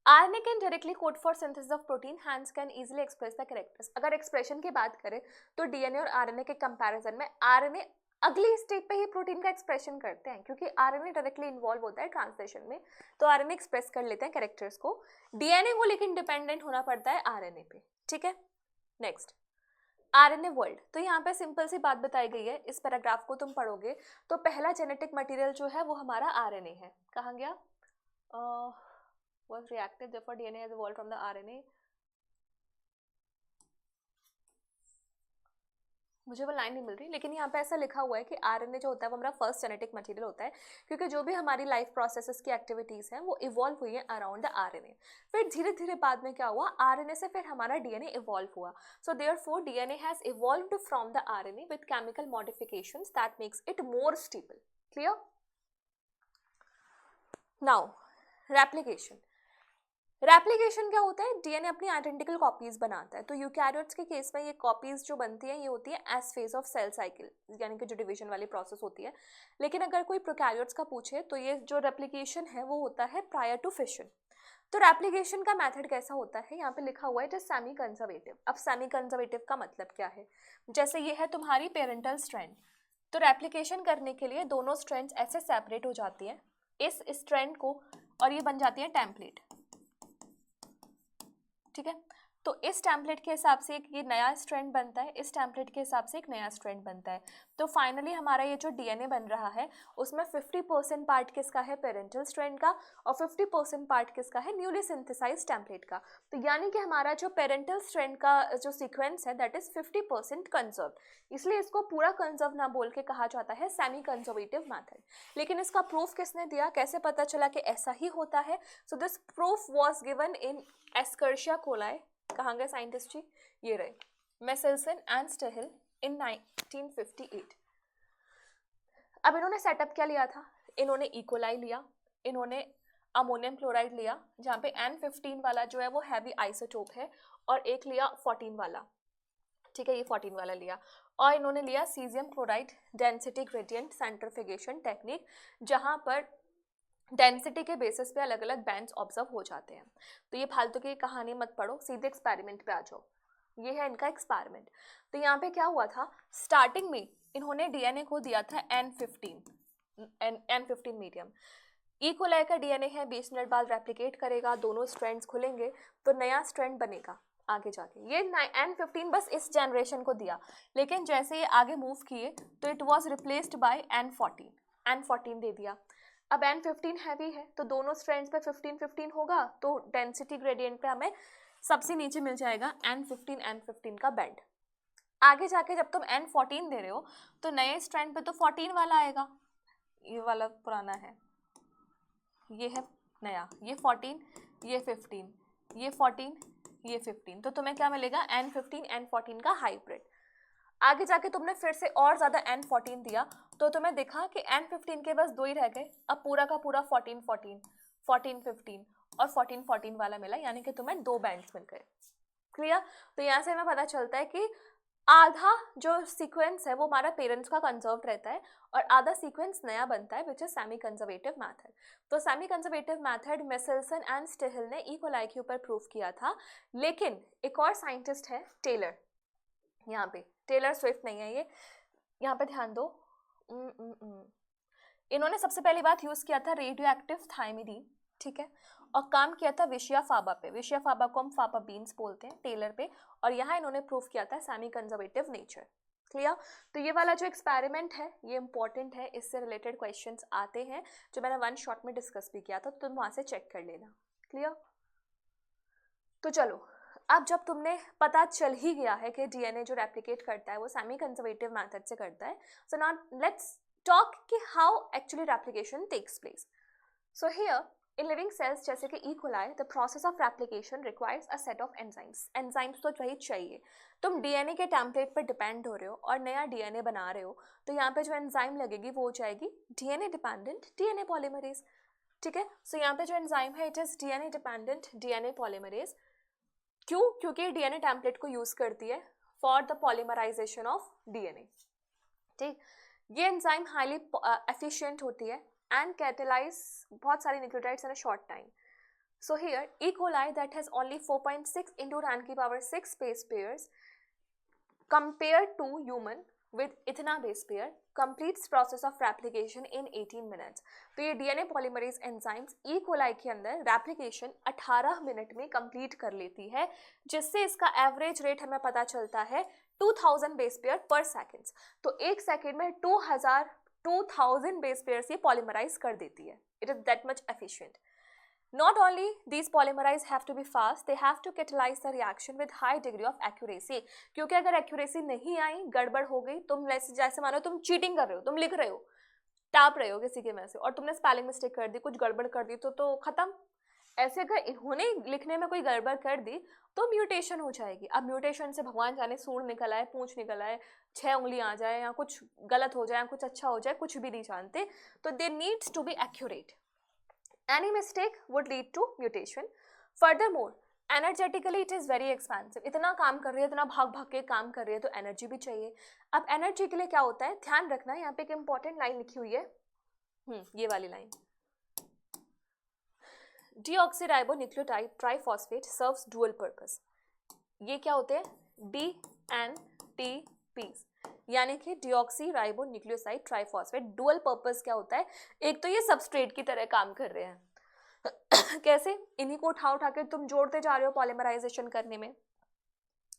RNA can directly code for synthesis of protein, hence can easily express the characters. अगर एक्सप्रेशन की बात करें तो डीएनए और आरएनए के कंपैरिजन में आरएनए अगली स्टेप पे ही प्रोटीन का एक्सप्रेशन करते हैं, क्योंकि आरएनए डायरेक्टली इन्वॉल्व होता है ट्रांसलेशन में, तो आरएनए एक्सप्रेस कर लेते हैं कैरेक्टर्स को। डीएनए को लेकिन डिपेंडेंट होना पड़ता है आरएनए पे। ठीक है, नेक्स्ट आरएनए वर्ल्ड। तो यहाँ पे सिंपल सी बात बताई गई है, इस पैराग्राफ को तुम पढ़ोगे तो पहला जेनेटिक मटीरियल जो है वो हमारा आरएनए है। कहाँ गया? Was reactive, therefore DNA has evolved from the RNA. मुझे वो लाइन नहीं मिल रही, लेकिन यहाँ पे ऐसा लिखा हुआ है कि आरएनए जो होता है वो हमारा फर्स्ट जेनेटिक मटेरियल होता है, क्योंकि जो भी हमारी लाइफ प्रोसेसेस की एक्टिविटीज़ हैं वो इवॉल्व हुई है अराउंड द आरएनए। फिर धीरे धीरे बाद में क्या हुआ, आरएनए से फिर हमारा डीएनए इवॉल्व हुआ। So therefore DNA has evolved from the RNA with chemical modifications that makes it more stable. Clear? Now replication. Replication क्या होता है, डीएनए अपनी आइडेंटिकल कॉपीज बनाता है। तो यूकैरियोट्स के केस में ये कॉपीज जो बनती हैं ये होती है S phase of cell cycle, यानी कि जो डिवीजन वाली प्रोसेस होती है। लेकिन अगर कोई प्रोकैरियोट्स का पूछे तो ये जो रेप्लिकेशन है वो होता है प्रायर टू फिशन। तो रेप्लिकेशन का मेथड कैसा होता है, यहाँ पे लिखा हुआ है इट इज सेमी कंजर्वेटिव। अब सेमी कंजर्वेटिव का मतलब क्या है, जैसे ये है तुम्हारी पेरेंटल स्ट्रैंड, तो रेप्लिकेशन करने के लिए दोनों स्ट्रैंड्स ऐसे सेपरेट हो जाती हैं इस स्ट्रैंड को, और ये बन जाती है टेम्पलेट। ठीक है, तो इस टेम्पलेट के हिसाब से एक ये नया स्ट्रैंड बनता है, इस टेम्पलेट के हिसाब से एक नया स्ट्रैंड बनता है। तो फाइनली हमारा ये जो डीएनए बन रहा है उसमें 50% पार्ट किसका है, पेरेंटल स्ट्रैंड का, और 50% पार्ट किसका है, न्यूली सिंथेसाइज टेम्पलेट का। तो यानी कि हमारा जो पेरेंटल स्ट्रैंड का जो सीक्वेंस है दैट इज 50% कंजर्व, इसलिए इसको पूरा कंजर्व ना बोल के कहा जाता है सेमी कंजर्वेटिव मेथड। लेकिन इसका प्रूफ किसने दिया, कैसे पता चला कि ऐसा ही होता है? So this proof was given in Escherichia coli. कहाँ गए साइंटिस्ट जी, ये रहे, मेसेल्सन एंड स्टेहिल इन 1958। अब इन्होंने सेटअप क्या लिया था, इन्होंने इकोलाई लिया, इन्होंने अमोनियम क्लोराइड लिया जहाँ पे N15 वाला जो है वो हैवी आइसोटोप है, और एक लिया 14 वाला। ठीक है, ये 14 वाला लिया, और इन्होंने लिया caesium chloride density gradient सेंट्रिफिकेशन technique, जहाँ पर डेंसिटी के बेसिस पे अलग अलग बैंड्स ऑब्जर्व हो जाते हैं। तो ये फालतू की कहानी मत पढ़ो, सीधे एक्सपेरिमेंट पे आ जाओ। ये है इनका एक्सपेरिमेंट। तो यहाँ पे क्या हुआ था, स्टार्टिंग में इन्होंने डीएनए को दिया था N15 मीडियम। इकोलाई का डीएनए है, 20 मिनट बाद रेप्लिकेट करेगा, दोनों स्ट्रैंड्स खुलेंगे तो नया स्ट्रैंड बनेगा आगे जाके। ये N15 बस इस जनरेशन को दिया, लेकिन जैसे ये आगे मूव किए तो it was replaced by N14 दे दिया। अब N15 हैवी है तो दोनों स्ट्रैंड्स पे 15-15 होगा, तो डेंसिटी ग्रेडियंट पे हमें सबसे नीचे मिल जाएगा N15 का बैंड। आगे जाके जब तुम N14 दे रहे हो तो नए स्ट्रैंड पे तो 14 वाला आएगा, ये वाला पुराना है, ये है नया, ये 14, ये 15, ये 14, ये 15, तो तुम्हें क्या मिलेगा, N14 का हाइब्रिड। आगे जाके तुमने फिर से और ज़्यादा N14 दिया तो तुम्हें दिखा कि N15 के बस 2 ही रह गए, अब पूरा का पूरा 14-14, 14-15 और 14-14 वाला मिला, यानी कि तुम्हें 2 बैंड्स मिल गए। क्लियर? तो यहाँ से हमें पता चलता है कि आधा जो सीक्वेंस है वो हमारा पेरेंट्स का कंजर्व रहता है और आधा सीक्वेंस नया बनता है, which is semi conservative method. तो semi conservative method Meselson and Stahl ने इकोलाई के ऊपर प्रूव किया था। लेकिन एक और साइंटिस्ट है टेलर, यहाँ पे टेलर स्विफ्ट नहीं है ये, यहाँ पे ध्यान दो। इन्होंने सबसे पहली बात यूज किया था रेडियो एक्टिव थायमिडीन, ठीक है, और काम किया था विशिया फाबा पे। विशिया फाबा को हम फाबा बीन्स बोलते हैं, टेलर पे, और यहाँ इन्होंने प्रूव किया था सेमी कंजर्वेटिव नेचर। क्लियर? तो ये वाला जो एक्सपेरिमेंट है ये इंपॉर्टेंट है, इससे रिलेटेड क्वेश्चंस आते हैं जो मैंने 1 शॉट में डिस्कस भी किया था, तो तुम वहाँ से चेक कर लेना। क्लियर? तो चलो, अब जब तुमने पता चल ही गया है कि डीएनए जो रेप्लिकेट करता है वो सेमी कंजर्वेटिव मेथड से करता है, सो नाउ लेट्स टॉक कि how actually replication takes place. So here in living cells जैसे कि E coli, the process of replication requires a set of enzymes. Enzymes तो वही चाहिए, तुम डीएनए के टेम्पलेट पर डिपेंड हो रहे हो और नया डीएनए बना रहे हो, तो यहाँ पे जो एंजाइम लगेगी वो हो जाएगी डीएनए डिपेंडेंट डीएनए पॉलीमरेज। ठीक है, सो यहाँ पे जो एंजाइम है it is DNA dependent DNA polymerase. क्यों? क्योंकि डीएनए टेम्पलेट को यूज करती है for the polymerization of DNA. ठीक, ये एंजाइम हाईली एफिशिएंट होती है and catalyze बहुत सारी nucleotides in a short time. So here E. coli that has only 4.6 into 10⁶ base pairs compared to human with इतना base pair completes process of replication in 18 minutes. तो ये DNA polymerase enzymes E. coli के अंदर replication 18 minute में complete कर लेती है, जिससे इसका average rate हमें पता चलता है 2000 base pair per seconds। तो एक सेकेंड में 2000 बेस पेयर्स ये पॉलीमराइज कर देती है। It is that much efficient. Not only these polymerize have to be fast, they have to catalyze the reaction with high degree of accuracy. क्योंकि अगर accuracy नहीं आई, गड़बड़ हो गई, तुम जैसे मानो तुम चीटिंग कर रहे हो, तुम लिख रहे हो, टाप रहे हो किसी के में से और तुमने स्पेलिंग मिस्टेक कर दी, कुछ गड़बड़ कर दी तो खत्म. ऐसे अगर इन्होंने लिखने में कोई गड़बड़ कर दी तो म्यूटेशन हो जाएगी. अब म्यूटेशन से भगवान जाने सूंड निकल आए, पूंछ निकल आए, 6 उंगली आ जाए या कुछ गलत हो जाए, कुछ अच्छा हो जाए, कुछ भी नहीं जानते. तो they needs to be accurate. Any mistake would lead to mutation. Furthermore, energetically it is very expensive. इतना काम कर रही है, इतना भाग भाग के काम कर रही है तो एनर्जी भी चाहिए. अब एनर्जी के लिए क्या होता है, ध्यान रखना, यहाँ पे एक इंपॉर्टेंट लाइन लिखी हुई है, ये वाली line. Deoxyribonucleotide trifosphate serves dual purpose. ये क्या होते हैं, DNTPs, यानी कि deoxy ribo nucleoside triphosphate. Dual purpose क्या होता है, एक तो ये सबस्ट्रेट की तरह काम कर रहे हैं कैसे, इन्हीं को उठा उठा के तुम जोड़ते जा रहे हो पॉलीमराइजेशन करने में,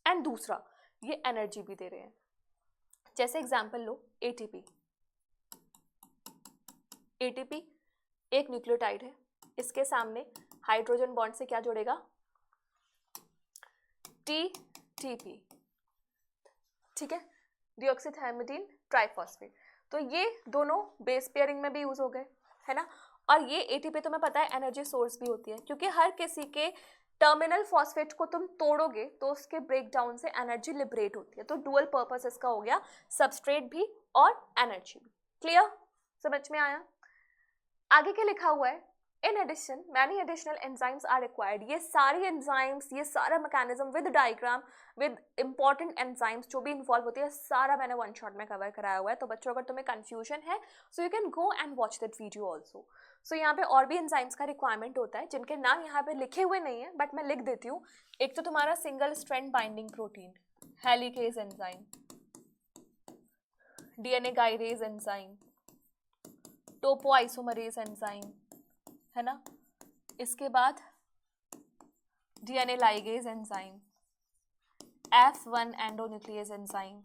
एंड दूसरा ये एनर्जी भी दे रहे हैं. जैसे एग्जांपल लो, एटीपी. एटीपी एक न्यूक्लियोटाइड है, इसके सामने हाइड्रोजन बॉन्ड से क्या जुड़ेगा, टीटीपी, ठीक है, डिऑक्सीथायमिडीन ट्राइफॉस्फेट. तो ये दोनों बेस पेयरिंग में भी यूज हो गए, है ना. और ये एटीपी तुम्हें पता है एनर्जी सोर्स भी होती है, क्योंकि हर किसी के टर्मिनल फॉस्फेट को तुम तोड़ोगे तो उसके ब्रेक डाउन से एनर्जी लिबरेट होती है. तो डुअल पर्पस इसका हो गया, सबस्ट्रेट भी और एनर्जी भी. क्लियर, समझ में आया. आगे क्या लिखा हुआ है, in addition many additional enzymes are required. ये सारी एंजाइम्स, ये सारा mechanism with diagram, with important enzymes जो भी इन्वॉल्व होती है, सारा मैंने वन शॉट में कवर कराया हुआ है. तो बच्चों अगर तुम्हें कंफ्यूजन है so you can go and watch that video also. So यहाँ पे और भी एंजाइम्स का रिक्वायरमेंट होता है जिनके नाम यहाँ पे लिखे हुए नहीं है, बट मैं लिख देती हूँ. एक तो तुम्हारा single strand binding protein, helicase enzyme, DNA gyrase enzyme, topo isomerase enzyme, है ना. इसके बाद DNA ligase enzyme, F1 endonuclease enzyme.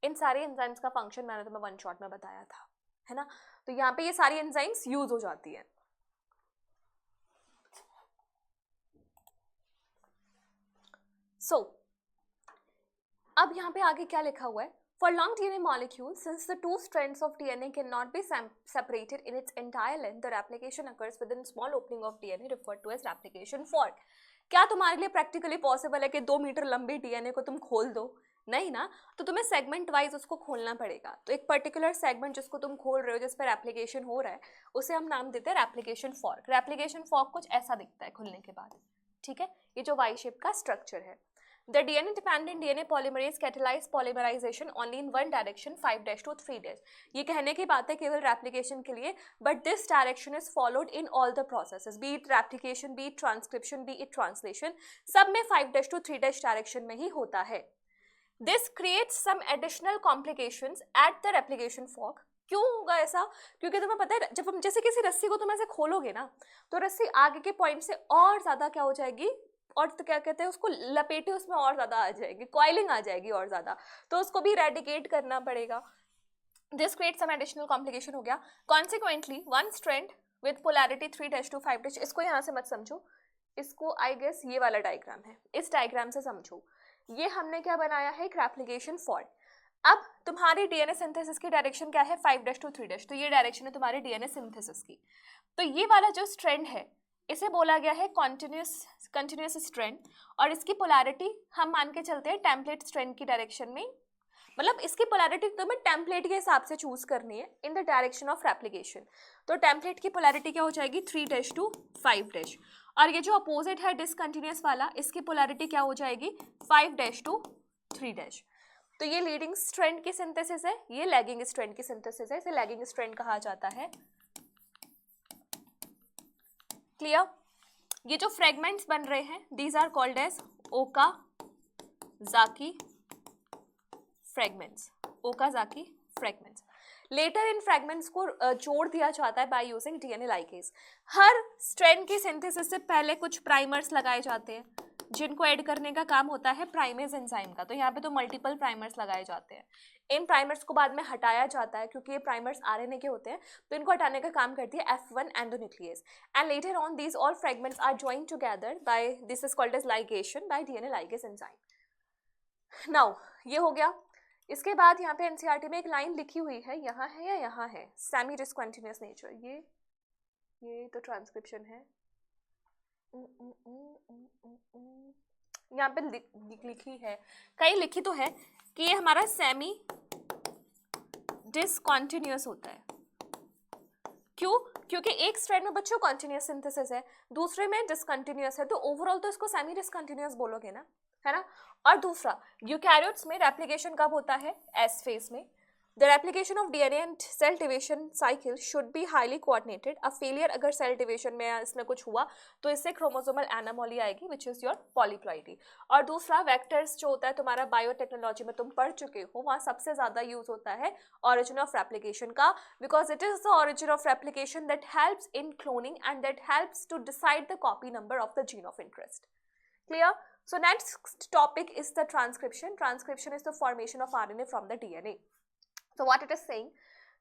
इन सारे एंजाइम्स का फंक्शन मैंने तुम्हें वन शॉट में बताया था, है ना. तो यहाँ पे ये सारी एंजाइम्स यूज हो जाती है. सो अब यहाँ पे आगे क्या लिखा हुआ है, for long DNA molecules, since the two strands of DNA cannot be separated in its entire length, the replication occurs within small opening of DNA referred to as replication fork. क्या तुम्हारे लिए प्रैक्टिकली पॉसिबल है कि 2 metre लंबी DNA को तुम खोल दो, नहीं ना. तो तुम्हें सेगमेंट वाइज उसको खोलना पड़ेगा. तो एक पर्टिकुलर सेगमेंट जिसको तुम खोल रहे हो, जिस पर एप्लीकेशन हो रहा है, उसे हम नाम देते हैं रेप्लिकेशन फॉर्क. रेप्लिकेशन फॉर्क कुछ ऐसा दिखता है खुलने के बाद, ठीक है. ये जो वाई शेप का स्ट्रक्चर है. The DNA-dependent DNA polymerase catalyze polymerization only in one direction, 5' to 3'. ये कहने की बात है केवल replication के लिए, but this direction is followed in all the processes, be it replication, be it transcription, be it translation, सब में 5' to 3' direction में ही होता है. This creates some additional complications at the replication fork. क्यों होगा ऐसा, क्योंकि तुम्हें पता है जब हम जैसे किसी रस्सी को तुम ऐसे खोलोगे ना, तो रस्सी आगे के पॉइंट से और ज़्यादा क्या हो जाएगी, और तो क्या कहते हैं उसको, लपेटे उसमें और ज़्यादा आ जाएगी, कॉइलिंग आ जाएगी और ज़्यादा. तो उसको भी रेडिकेट करना पड़ेगा. This create some additional complication हो गया. Consequently one strand with polarity 3' to 5'. इसको यहाँ से मत समझो, इसको आई गेस ये वाला डायग्राम है, इस डायग्राम से समझो. ये हमने क्या बनाया है, एक रेप्लिकेशन फॉर्क. अब तुम्हारी डीएनए सिंथेसिस की डायरेक्शन क्या है, 5' to 3'. तो ये डायरेक्शन है तुम्हारी डीएनए सिंथेसिस की. तो ये वाला जो स्ट्रैंड है इसे बोला गया है कंटिन्यूस स्ट्रैंड, और इसकी पोलैरिटी हम मान के चलते हैं टेम्पलेट स्ट्रैंड की डायरेक्शन में. मतलब इसकी पोलैरिटी तुम्हें टेम्पलेट के हिसाब से चूज करनी है in the direction of replication. तो टेम्पलेट की पोलैरिटी क्या हो जाएगी, 3' to 5'. और ये जो अपोजिट है डिसकंटिन्यूस वाला, इसकी पोलैरिटी क्या हो जाएगी, 5' to 3'. तो ये लीडिंग स्ट्रैंड की सिंथेसिस है, ये लैगिंग स्ट्रैंड की सिंथेसिस है. इसे लैगिंग स्ट्रैंड कहा जाता है. क्लियर. ये जो फ्रेगमेंट्स बन रहे हैं, these are called as Okazaki fragments. Okazaki fragments. Later इन फ्रेगमेंट्स को जोड़ दिया जाता है बाय यूजिंग डीएनए लाइगेज. हर स्ट्रैंड की सिंथेसिस से पहले कुछ प्राइमर्स लगाए जाते हैं. जिनको ऐड करने का काम होता है प्राइमेज एंजाइम का। तो यहाँ पे तो मल्टीपल प्राइमर्स लगाए जाते हैं। इन प्राइमर्स को बाद में हटाया जाता है क्योंकि ये प्राइमर्स आरएनए के होते हैं, तो इनको हटाने का काम करती है F1 endonuclease. And later on these all fragments are joined together by, this is called as ligation by DNA ligase enzyme. Now ये हो गया। इसके बाद यहाँ पे एनसीईआरटी में एक लाइन लिखी हुई है, यहाँ है या यहाँ है, सेमी डिसकंटिन्यूअस नेचर। ये तो ट्रांसक्रिप्शन है। यहाँ पे लिखी है, कहीं लिखी तो है कि ये हमारा सेमी डिसकंटिन्यूअस होता है। क्यों? क्योंकि एक स्ट्रैंड में बच्चों कॉन्टिन्यूअस सिंथेसिस है, दूसरे में डिसकंटिन्यूअस है, तो ओवरऑल तो इसको सेमी डिसकंटिन्यूअस बोलोगे ना, है ना। और दूसरा, यूकैरियोट्स में रेप्लिकेशन कब होता है? एस फेज में। The replication of DNA and cell division cycle should be highly coordinated. A failure अगर cell division में इसमें कुछ हुआ तो इससे chromosomal anomaly आएगी, which is your polyploidy। और दूसरा, vectors जो होता है तुम्हारा बायोटेक्नोलॉजी में तुम पढ़ चुके हो, वहाँ सबसे ज़्यादा यूज होता है origin of replication का, because it is the origin of replication that helps in cloning and that helps to decide the copy number of the gene of interest. Clear? So next topic is the transcription. Transcription is the formation of RNA from the DNA. So what it is saying,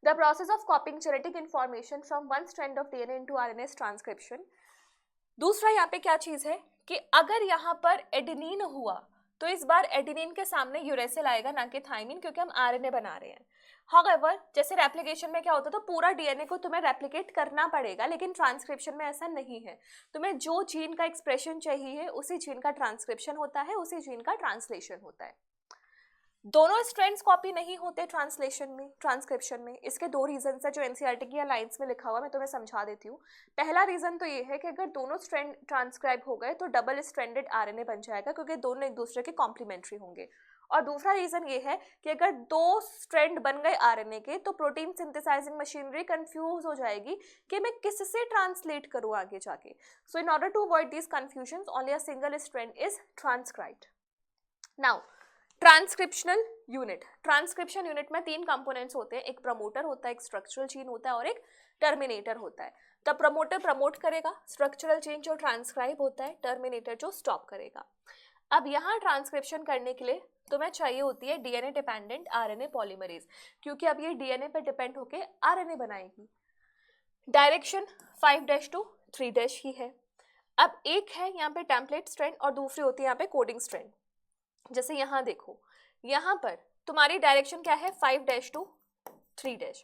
the process of copying genetic information from one strand of DNA into RNA is transcription. दूसरा यहाँ पे क्या चीज है कि अगर यहाँ पर एडेनिन हुआ तो इस बार एडेनिन के सामने यूरेसिल आएगा, ना कि थाइमिन, क्योंकि हम आरएनए बना रहे हैं। However, जैसे रेप्लिकेशन में क्या होता है, तो पूरा डीएनए को तुम्हें रेप्लिकेट करना पड़ेगा, लेकिन ट्रांसक्रिप्शन में ऐसा नहीं है। तुम्हें जो जीन का एक्सप्रेशन चाहिए उसी जीन का ट्रांसक्रिप्शन होता है, उसी जीन का ट्रांसलेशन होता है। दोनों स्ट्रैंड्स कॉपी नहीं होते ट्रांसक्रिप्शन में। इसके दो रीजन है जो एनसीईआरटी की लाइंस में लिखा हुआ, मैं तुम्हें समझा देती हूँ। पहला रीजन तो ये है कि अगर दोनों स्ट्रैंड ट्रांसक्राइब हो गए तो डबल स्ट्रैंडेड आरएनए बन जाएगा, क्योंकि दोनों एक दूसरे के कॉम्प्लीमेंट्री होंगे। और दूसरा रीजन ये है कि अगर दो स्ट्रैंड बन गए आरएनए के तो प्रोटीन सिंथेसाइजिंग मशीनरी कंफ्यूज हो जाएगी कि मैं किससे ट्रांसलेट करूँ आगे जाके। So in order to avoid these confusion, only a single strand is transcribed. Now transcriptional unit. Transcription unit में तीन कंपोनेंट्स होते हैं, एक प्रमोटर होता है, एक स्ट्रक्चरल जीन होता है और एक टर्मिनेटर होता है। तो प्रमोटर प्रमोट करेगा, स्ट्रक्चरल जीन जो ट्रांसक्राइब होता है, टर्मिनेटर जो स्टॉप करेगा। अब यहाँ ट्रांसक्रिप्शन करने के लिए तुम्हें चाहिए होती है डीएनए डिपेंडेंट आरएनए पॉलीमरेज, क्योंकि अब ये डीएनए पे डिपेंड होके आरएनए बनाएगी। डायरेक्शन 5' to 3' ही है। अब एक है यहाँ पे टेम्पलेट स्ट्रैंड और दूसरी होती है यहाँ पे कोडिंग स्ट्रैंड। जैसे यहाँ देखो, यहाँ पर तुम्हारी डायरेक्शन क्या है? 5' to 3'।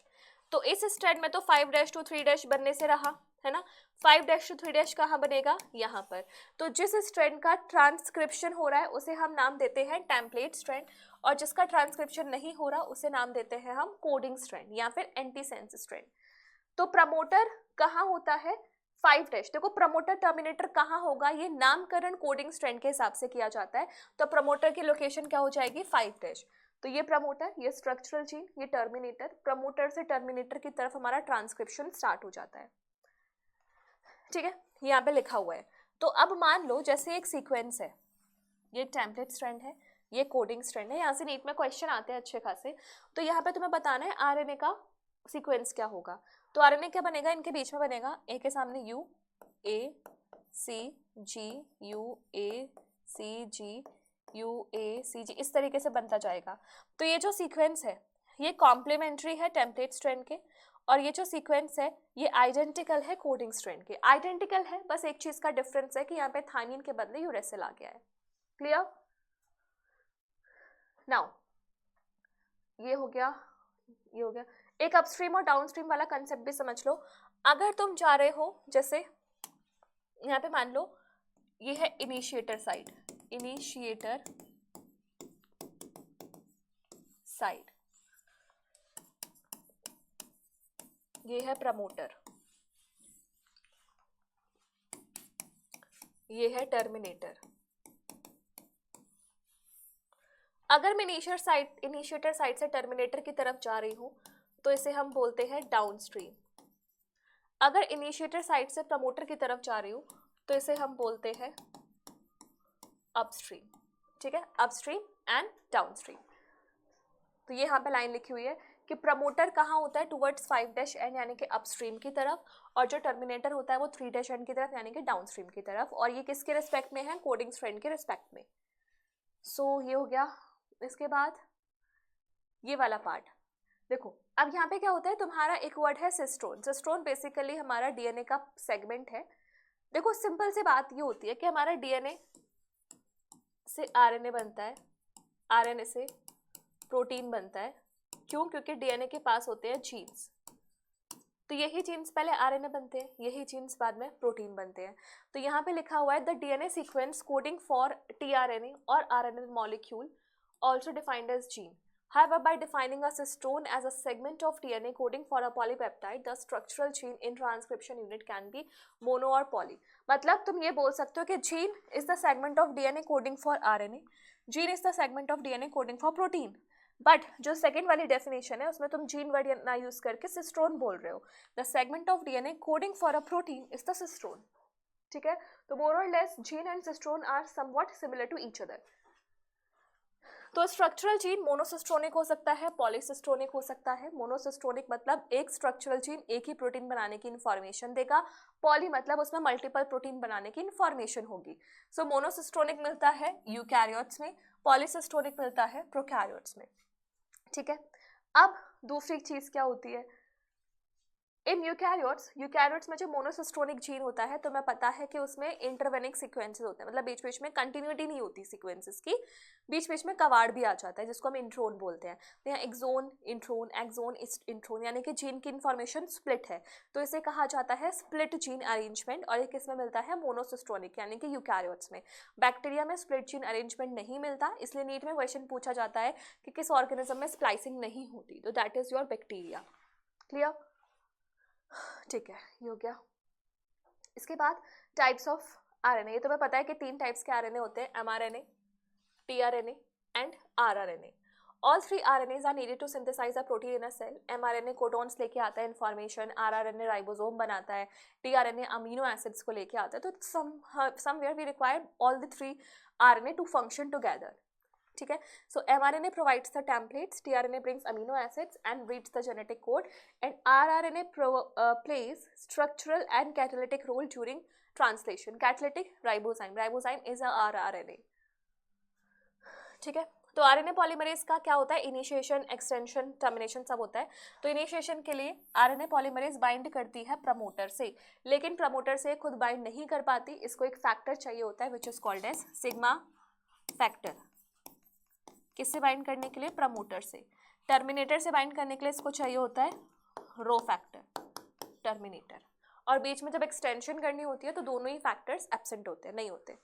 तो इस स्ट्रैंड में तो 5' to 3' बनने से रहा, है ना। 5' to 3' कहाँ बनेगा? यहाँ पर। तो जिस स्ट्रैंड का ट्रांसक्रिप्शन हो रहा है उसे हम नाम देते हैं टेम्पलेट स्ट्रैंड, और जिसका ट्रांसक्रिप्शन नहीं हो रहा उसे नाम देते हैं हम कोडिंग स्ट्रैंड या फिर एंटीसेंस स्ट्रैंड। तो प्रमोटर कहाँ होता है? 5'। देखो प्रमोटर टर्मिनेटर कहाँ होगा, ये नामकरण कोडिंग स्ट्रैंड के हिसाब से किया जाता है। तो प्रमोटर की लोकेशन क्या हो जाएगी? 5'। तो ये प्रमोटर, ये स्ट्रक्चरल जीन, ये टर्मिनेटर, प्रमोटर से टर्मिनेटर की तरफ हमारा ट्रांसक्रिप्शन स्टार्ट हो जाता है। ठीक है, यहाँ पे लिखा हुआ है। तो अब मान लो जैसे एक सीक्वेंस है, ये टेम्पलेट स्ट्रैंड है, ये कोडिंग स्ट्रैंड है। यहाँ से नीट में क्वेश्चन आते हैं अच्छे खासे। तो यहाँ पे तुम्हें बताना है आरएनए का सीक्वेंस क्या होगा। तो आरएनए क्या बनेगा? इनके बीच में बनेगा, ए के सामने U, A C G, U A C G, U A C G, इस तरीके से बनता जाएगा। तो ये जो सीक्वेंस है ये कॉम्प्लीमेंट्री है टेम्पलेट स्ट्रैंड के, और ये जो सीक्वेंस है ये आइडेंटिकल है कोडिंग स्ट्रैंड के। आइडेंटिकल है, बस एक चीज का डिफरेंस है कि यहाँ पे थाइमिन के बदले यूरेसिल आ गया है। क्लियर? नाउ ये हो गया, ये हो गया। एक अपस्ट्रीम और डाउनस्ट्रीम वाला कंसेप्ट भी समझ लो। अगर तुम जा रहे हो, जैसे यहाँ पे मान लो ये है इनिशिएटर साइड, इनिशिएटर साइड, ये है प्रमोटर, ये है टर्मिनेटर। अगर मैं इनिशिएटर साइड से टर्मिनेटर की तरफ जा रही हूँ तो इसे हम बोलते हैं डाउनस्ट्रीम। अगर इनिशिएटर साइड से प्रमोटर की तरफ जा रही हूँ तो इसे हम बोलते हैं अपस्ट्रीम। ठीक है, अपस्ट्रीम एंड डाउनस्ट्रीम। तो ये यहाँ पे लाइन लिखी हुई है कि प्रमोटर कहाँ होता है, टुवर्ड्स 5' यानी कि अपस्ट्रीम की तरफ, और जो टर्मिनेटर होता है वो 3' की तरफ यानी कि डाउनस्ट्रीम की तरफ, और ये किसके रिस्पेक्ट में है, कोडिंग स्ट्रैंड के रिस्पेक्ट में। सो ये हो गया। इसके बाद ये वाला पार्ट देखो, अब यहाँ पे क्या होता है, तुम्हारा एक वर्ड है सिस्टोन। सिस्टोन बेसिकली हमारा डीएनए का सेगमेंट है। देखो सिंपल सी बात ये होती है कि हमारा डीएनए से आरएनए बनता है, आरएनए से प्रोटीन बनता है। क्यों? क्योंकि डीएनए के पास होते हैं जीन्स, तो यही जीन्स पहले आरएनए बनते हैं, यही जीन्स बाद में प्रोटीन बनते हैं। तो यहाँ पे लिखा हुआ है the DNA sequence coding for tRNA और RNA molecule also defined as gene. However, by defining a cystone as a segment of DNA coding for a polypeptide, the structural gene in transcription unit can be mono or poly. मतलब तुम ये बोल सकते हो कि gene is the segment of DNA coding for RNA, gene is the segment of DNA coding for protein. But जो second वाली definition है उसमें तुम जीन वर्ड ना यूज करके सिस्टोन बोल रहे हो। The segment of DNA coding for a protein is the cistron. ठीक है, तो मोर और less gene and cistron are somewhat similar to each other. तो स्ट्रक्चरल जीन मोनोसिस्टोनिक हो सकता है, पॉलीसिस्टोनिक हो सकता है। मोनोसिस्टोनिक मतलब एक स्ट्रक्चरल जीन एक ही प्रोटीन बनाने की इन्फॉर्मेशन देगा, पॉली मतलब उसमें मल्टीपल प्रोटीन बनाने की इन्फॉर्मेशन होगी। सो मोनोसिस्टोनिक मिलता है यूकैरियोट्स में, पॉलीसिस्टोनिक मिलता है प्रोकैरियोट्स में। ठीक है, अब दूसरी चीज क्या होती है, इन यूकैरियोट्स में जो मोनोसिस्टोनिक जीन होता है, तो मैं पता है कि उसमें इंटरवेनिक सीक्वेंसेस होते हैं, मतलब बीच बीच में कंटिन्यूटी नहीं होती सीक्वेंसेस की, बीच बीच में कवाड़ भी आ जाता है जिसको हम इंट्रोन बोलते हैं। तो यहाँ एक्सोन इंट्रोन, एक्सोन इंट्रोन यानी कि जीन की इन्फॉर्मेशन स्प्लिट है, तो इसे कहा जाता है स्प्लिट जीन अरेंजमेंट। और ये किसमें मिलता है, मोनोसिस्टोनिक यानी कि यूकैरियोट्स में। बैक्टीरिया में स्प्लिट जीन अरेंजमेंट नहीं मिलता, इसलिए नीट में क्वेश्चन पूछा जाता है कि किस ऑर्गेनिज्म में स्प्लाइसिंग नहीं होती, तो that is your bacteria. Clear? ठीक है, ये हो गया। इसके बाद टाइप्स ऑफ आरएनए, ये तुम्हें पता है कि 3 टाइप्स के आरएनए होते हैं, mRNA, tRNA and rRNA. All 3 RNAs are needed to synthesize a protein in a cell. mRNA codons लेके आता है इन्फॉर्मेशन, आरआरएनए राइबोसोम बनाता है, टीआरएनए अमीनो एसिड्स को लेके आता है। तो somewhere we require all the 3 RNA to function together. ठीक है, सो mRNA provides the templates, tRNA brings amino acids and reads the genetic code, and rRNA plays structural and catalytic role during translation. Catalytic ribozyme is a rRNA. ठीक है, तो RNA polymerase का क्या होता है, initiation, extension, termination सब होता है। तो इनिशिएशन के लिए आरएनए पॉलीमरेज बाइंड करती है प्रमोटर से, लेकिन प्रमोटर से खुद बाइंड नहीं कर पाती, इसको एक फैक्टर चाहिए होता है which is called as sigma factor. किससे बाइंड करने के लिए, प्रमोटर से। टर्मिनेटर से बाइंड करने के लिए इसको चाहिए होता है रो फैक्टर, टर्मिनेटर। और बीच में जब एक्सटेंशन करनी होती है तो दोनों ही फैक्टर्स एब्सेंट होते हैं, नहीं होते।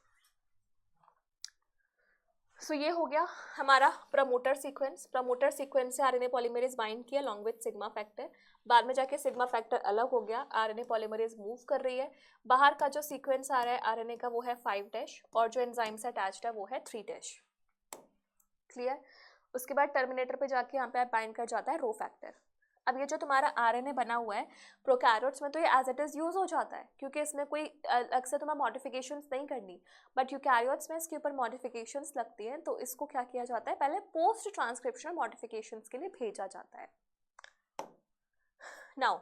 सो ये हो गया हमारा प्रमोटर सीक्वेंस। प्रमोटर सीक्वेंस से आरएनए पॉलीमरेज बाइंड किया लॉन्ग विद सिग्मा फैक्टर, बाद में जाके सिग्मा फैक्टर अलग हो गया, आरएनए पॉलीमरेज मूव कर रही है। बाहर का जो सीक्वेंस आ रहा है आरएनए का वो है 5' और जो एंजाइम से अटैच्ड है वो है 3'। क्लियर? उसके बाद टर्मिनेटर पे जाके यहाँ पे बाइंड कर जाता है रो फैक्टर। अब ये जो तुम्हारा आरएनए बना हुआ है प्रोकैरियोट्स में, तो ये एज इट इज यूज हो जाता है क्योंकि इसमें कोई अलग से तुम्हें मॉडिफिकेशंस नहीं करनी। बट यूकैरियोट्स में इसके ऊपर मॉडिफिकेशंस लगती हैं, तो इसको क्या किया जाता है, पहले पोस्ट ट्रांसक्रिप्शनल मॉडिफिकेशंस के लिए भेजा जाता है। नाउ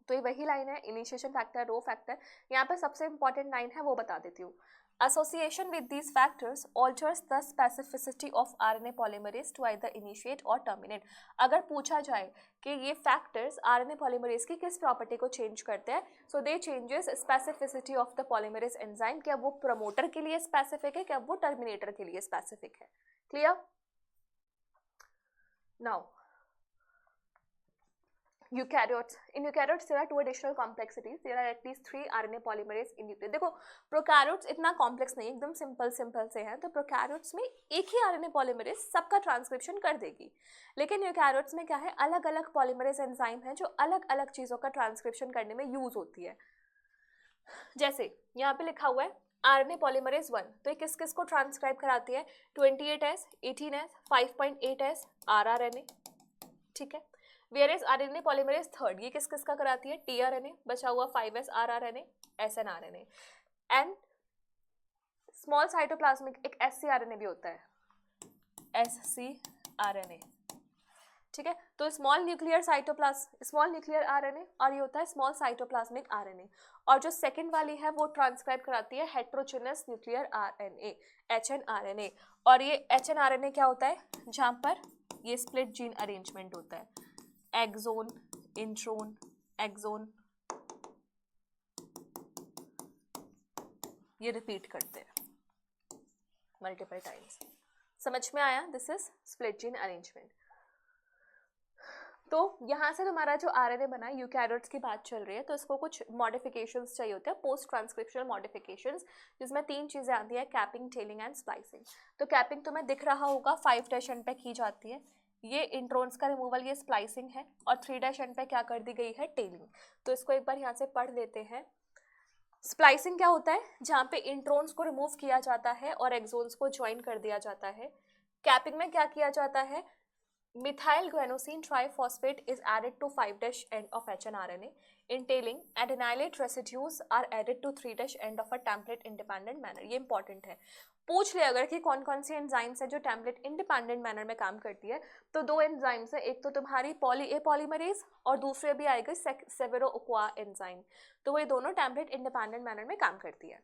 तो ये वही लाइन है, इनिशिएशन फैक्टर, रो फैक्टर। यहाँ पे सबसे इंपॉर्टेंट लाइन है वो बता देती हूँ। Association with these factors alters the specificity of RNA polymerase to either initiate or terminate. अगर पूछा जाए कि ये factors RNA polymerase की किस property को change करते हैं, so they changes specificity of the polymerase enzyme, क्या वो promoter के लिए specific है, क्या वो terminator के लिए specific है। Clear? Now eukaryotes. In eukaryotes there are 2 additional complexities. There are at least 3 RNA polymerase in nucleus. देखो प्रोकैरियोट्स इतना कॉम्प्लेक्स नहीं, एकदम सिंपल से हैं, तो प्रोकैरियोट्स में एक ही RNA पॉलीमरेज सबका ट्रांसक्रिप्शन कर देगी। लेकिन यूकैरियोट्स में क्या है, अलग अलग पॉलीमरेज एंजाइम है जो अलग अलग चीज़ों का ट्रांसक्रिप्शन करने में यूज होती है। जैसे यहाँ पे लिखा हुआ है RNA पॉलीमरेज 1, तो ये किस किस को ट्रांसक्राइब कराती है, 28S, 18S, 5.8S rRNA। ठीक है, Whereas RNA polymerase 3, ये किस किस का कराती है, tRNA, बचा हुआ 5S rRNA, snRNA। And small cytoplasmic एक scRNA भी होता है, scRNA। ठीक है। तो स्मॉल न्यूक्लियर आरएनए और ये होता है स्मॉल साइटोप्लाज्मिक आरएनए। और जो सेकंड वाली है वो ट्रांसक्राइब कराती है हेटेरोजेनस न्यूक्लियर आरएनए, एचएनआरएनए। और ये एचएनआरएनए क्या होता है, जहाँ पर ये स्प्लिट जीन अरेंजमेंट होता है, एक्सोन, इंट्रोन, एक्सोन, ये रिपीट करते हैं मल्टीपल टाइम्स। समझ में आया? This is split gene arrangement. तो यहाँ से तुम्हारा जो आरएनए बना, यूकैरियोट्स की बात चल रही है, तो इसको कुछ मॉडिफिकेशंस चाहिए होते हैं, पोस्ट ट्रांसक्रिप्शनल मॉडिफिकेशंस, जिसमें 3 चीज़ें आती हैं, कैपिंग, टेलिंग एंड स्प्लाइसिंग। तो कैपिंग तुम्हें दिख रहा होगा 5' एंड पे की जाती है, ये इंट्रोन्स का रिमूवल, ये स्प्लाइसिंग है, और 3' एंड पे क्या कर दी गई है, टेलिंग। तो इसको एक बार यहाँ से पढ़ लेते हैं। स्प्लाइसिंग क्या होता है, जहाँ पे इंट्रोन्स को रिमूव किया जाता है और एक्सोन्स को ज्वाइन कर दिया जाता है। कैपिंग में क्या किया जाता है, methyl guanosine triphosphate is added to 5' end of hnRNA. In tailing, adenylate residues are added to 3' end of a template independent manner. ये इंपॉर्टेंट है, पूछ ले अगर कि कौन कौन सी एंजाइम्स है जो टेम्पलेट इंडिपेंडेंट मैनर में काम करती है, तो 2 एंजाइम्स है, एक तो तुम्हारी पॉली ए पॉलीमरेज और दूसरे भी आएगी सेवेरो-ओक्वा एंजाइम। तो वो ये दोनों टेम्पलेट इंडिपेंडेंट मैनर में काम करती है।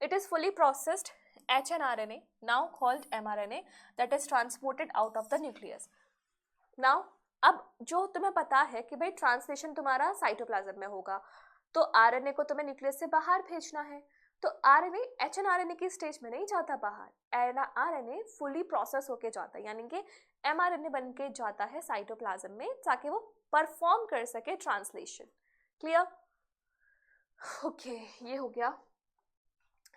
It is fully processed hnRNA, now called mRNA, that is transported out of the nucleus. Now अब जो तुम्हें पता है कि भाई ट्रांसलेशन तुम्हारा साइटोप्लाज्म में होगा, तो आरएनए को तुम्हें न्यूक्लियस से बाहर भेजना है, तो आरएनए एचएनआरएनए की स्टेज में नहीं जाता बाहर, आरएनए फुली प्रोसेस होके जाता है, यानी कि एमआरएनए बन के जाता है साइटोप्लाज्म में, ताकि वो परफॉर्म कर सके ट्रांसलेशन। क्लियर? ओके, ये हो गया।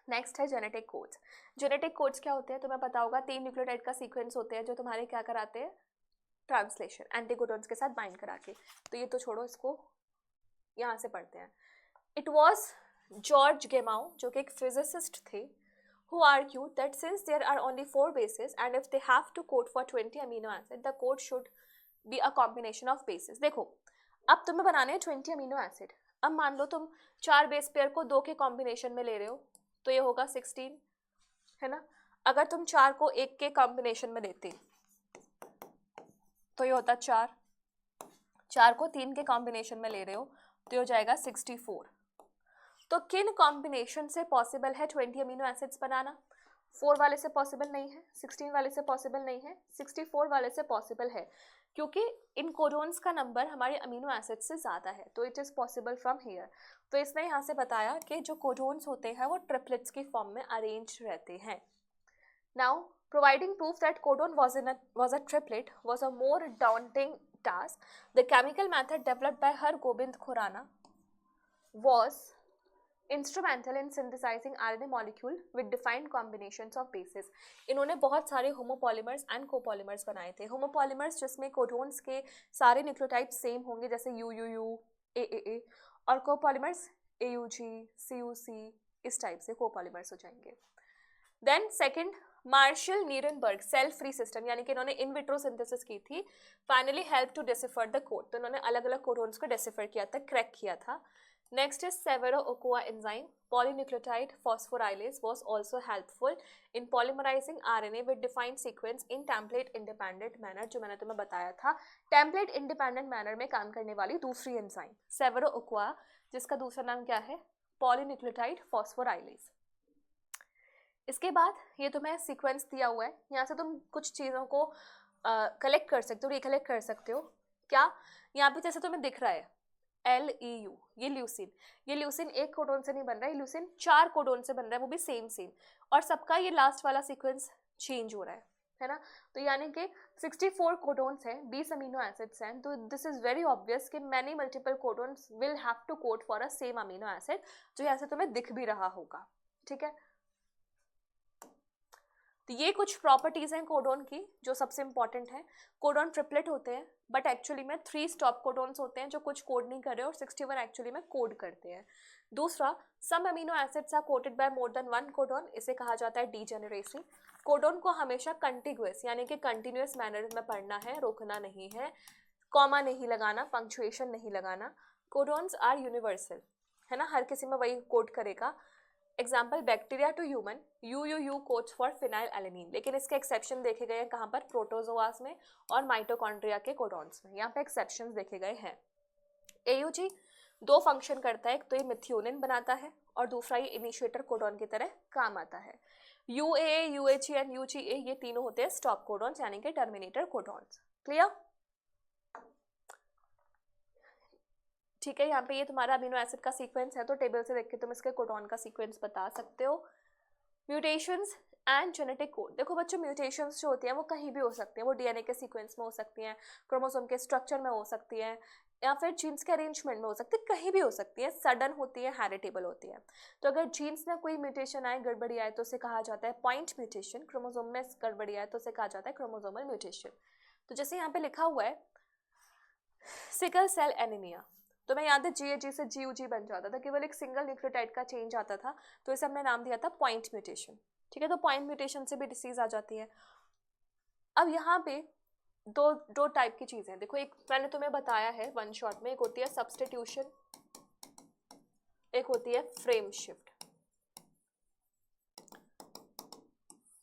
नेक्स्ट है जेनेटिक कोड्स। जेनेटिक कोड्स क्या होते हैं तुम्हें पता होगा, 3 न्यूक्लियोटाइड का सीक्वेंस होते हैं जो तुम्हारे क्या कराते हैं, ट्रांसलेशन, एंटीकोडॉन्स के साथ बाइंड करा के। तो ये तो छोड़ो, इसको यहाँ से पढ़ते हैं। इट वॉज जॉर्ज गेमाउ, जो कि एक फिजिसिस्ट थे, who argued that since there are only 4 bases and if they have to code for 20 amino acid, the code should be a combination of bases. देखो, अब तुम्हें बनाने हैं 20 अमीनो एसिड। अब मान लो तुम 4 बेस पेयर को 2 के कॉम्बिनेशन में ले रहे हो, तो ये होगा 16, है ना। अगर तुम 4 को 1 के कॉम्बिनेशन में लेते तो ये होता 4, 4 को 3 के कॉम्बिनेशन में ले रहे हो तो ये हो जाएगा 64। तो किन कॉम्बिनेशन से पॉसिबल है 20 अमीनो एसिड्स बनाना? 4 वाले से पॉसिबल नहीं है, 16 वाले से पॉसिबल नहीं है, 64 वाले से पॉसिबल है, क्योंकि इन कोडोन्स का नंबर हमारे अमीनो एसिड से ज़्यादा है, तो it is possible from here. तो इसने यहाँ से बताया कि जो कोडोन्स होते हैं वो ट्रिपलेट्स की फॉर्म में अरेंज रहते हैं। Now providing proof that codon was a triplet was a more daunting task. The chemical method developed by Hargobind Khurana was instrumental in synthesizing RNA molecule with defined combinations of bases. इन्होंने बहुत सारे homopolymers and copolymers बनाए थे। homopolymers जिसमें codons के सारे nucleotide same होंगे, जैसे UUU, AAA, और copolymers AUG, CUC, इस टाइप से copolymers हो जाएंगे। Then second, Marshall Nirenberg cell free system, यानी कि इन्होंने इन विट्रो सिंथेसिस की थी, finally help to decipher the code. तो इन्होंने अलग अलग कोडोन्स को डिसिफर किया था, क्रैक किया था। Next is Severo Ochoa enzyme polynucleotide phosphorylase was also helpful in polymerising RNA with defined sequence in template independent manner, जो मैंने तुम्हें बताया था, टेम्पलेट इंडिपेंडेंट मैनर में काम करने वाली दूसरी एंजाइम सेवेरो-ओक्वा, जिसका दूसरा नाम क्या है, पॉलीन्यूक्लियोटाइड फॉस्फोराइलेज। इसके बाद ये तुम्हें सीक्वेंस दिया हुआ है, यहाँ से तुम कुछ चीज़ों को कलेक्ट कर सकते हो, रिकलेक्ट कर सकते हो। क्या? यहाँ पे जैसे तुम्हें दिख रहा है LEU, ये ल्यूसिन, ये ल्यूसिन एक कोडोन से नहीं बन रहा है, ल्यूसिन 4 कोडोन से बन रहा है, वो भी सेम, और सबका ये लास्ट वाला सीक्वेंस चेंज हो रहा है ना। तो यानी कि 64 कोडोन्स हैं, 20 अमीनो एसिड्स हैं, तो दिस इज वेरी ऑब्वियस कि many multiple codons will have to code for a same amino acid, जो यहाँ से तुम्हें दिख भी रहा होगा। ठीक है, तो ये कुछ प्रॉपर्टीज हैं कोडोन की जो सबसे इंपॉर्टेंट है। कोडोन ट्रिपलेट होते हैं, बट एक्चुअली में 3 स्टॉप कोडोन्स होते हैं जो कुछ कोड नहीं कर रहे, और 61 एक्चुअली में कोड करते हैं। दूसरा, some amino acids are coded by more than 1 codon, इसे कहा जाता है डीजेनरेसी। कोडोन को हमेशा कंटिग्यूअस यानी कि कंटिन्यूअस मैनर में पढ़ना है, रोकना नहीं है, कॉमा नहीं लगाना, पंक्चुएशन नहीं लगाना। कोडोन्स आर यूनिवर्सल, है ना, हर किसी में वही कोड करेगा। Example bacteria to human, U codes for phenylalanine, लेकिन इसके एक्सेप्शन देखे गए हैं कहाँ पर, प्रोटोजोआस में और माइटोकॉन्ड्रिया के कोडॉन्स में, यहाँ पे एक्सेप्शन देखे गए हैं। AUG दो फंक्शन करता है, एक तो ये मिथ्योनिन बनाता है और दूसरा ये इनिशिएटर कोडॉन की तरह काम आता है। UAA, UHE एंड UGA ये तीनों होते हैं स्टॉप कोडॉन्स यानी कि टर्मिनेटर कोडॉन्स। क्लियर? ठीक है, यहाँ पे ये तुम्हारा अमीनो एसिड का सीक्वेंस है, तो टेबल से देख के तुम इसके कोडॉन का सीक्वेंस बता सकते हो। म्यूटेशंस एंड जेनेटिक कोड, देखो बच्चों म्यूटेशंस जो होती हैं वो कहीं भी हो सकती हैं, वो DNA के सीक्वेंस में हो सकती हैं, क्रोमोसोम के स्ट्रक्चर में हो सकती हैं, या फिर जीन्स के अरेंजमेंट में हो सकती है, कहीं भी हो सकती है, सडन होती है, हेरिटेबल होती है। तो अगर जीन्स में कोई म्यूटेशन आए, गड़बड़ी आए, तो उसे कहा जाता है पॉइंट म्यूटेशन, क्रोमोसोम में गड़बड़ी आए तो उसे कहा जाता है क्रोमोसोमल म्यूटेशन। तो जैसे यहाँ पे लिखा हुआ है सिकल सेल एनीमिया, तो मैं याद है GAG से GUG बन जाता था, केवल एक सिंगल न्यूक्लियोटाइड का चेंज आता था, तो इसे हमने नाम दिया था पॉइंट म्यूटेशन। ठीक है, तो पॉइंट म्यूटेशन से भी डिसीज आ जाती है। अब यहाँ पे दो टाइप की चीजें, देखो एक मैंने तुम्हें बताया है वन शॉट में, एक होती है सब्स्टिट्यूशन, एक होती है फ्रेम शिफ्ट।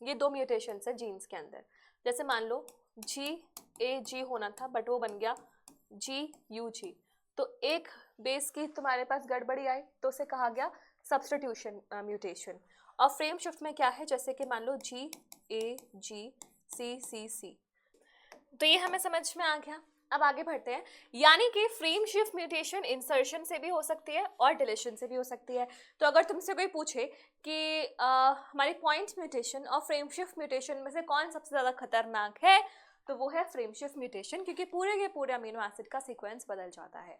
ये दो म्यूटेशंस है जीन्स के अंदर। जैसे मान लो GAG होना था बट वो बन गया GUG, तो एक बेस की तुम्हारे पास गड़बड़ी आई तो उसे कहा गया सब्स्टिट्यूशन म्यूटेशन। और फ्रेम शिफ्ट में क्या है, जैसे कि मान लो GAGCCC, तो ये हमें समझ में आ गया। अब आगे बढ़ते हैं, यानी कि फ्रेम शिफ्ट म्यूटेशन इंसर्शन से भी हो सकती है और डिलीशन से भी हो सकती है। तो अगर तुमसे कोई पूछे कि हमारी पॉइंट म्यूटेशन और फ्रेम शिफ्ट म्यूटेशन में से कौन सबसे ज़्यादा खतरनाक है, तो वो है फ्रेम शिफ्ट म्यूटेशन, क्योंकि पूरे के पूरे अमीनो एसिड का सीक्वेंस बदल जाता है।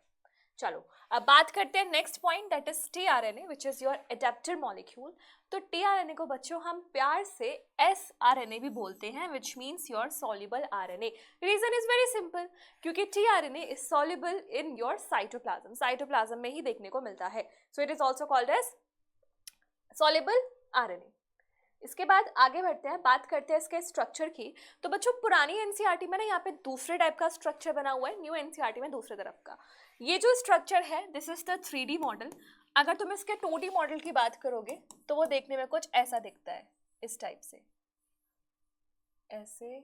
चलो अब बात करते हैं next point, that is tRNA which is your adapter molecule. तो tRNA को बच्चों हम प्यार से sRNA भी बोलते हैं, which means your soluble RNA। Reason is very simple, क्योंकि tRNA is soluble in your cytoplasm, cytoplasm में ही देखने को मिलता है, so it is also called as soluble RNA। इसके बाद आगे बढ़ते हैं, बात करते हैं इसके स्ट्रक्चर की। तो बच्चों पुरानी NCERT में ना यहाँ पे दूसरे टाइप का स्ट्रक्चर बना हुआ है, न्यू NCERT में दूसरे तरफ का। ये जो स्ट्रक्चर है this is the 3D model. अगर तुम इसके 2D मॉडल की बात करोगे तो वो देखने में कुछ ऐसा दिखता है, इस टाइप से, ऐसे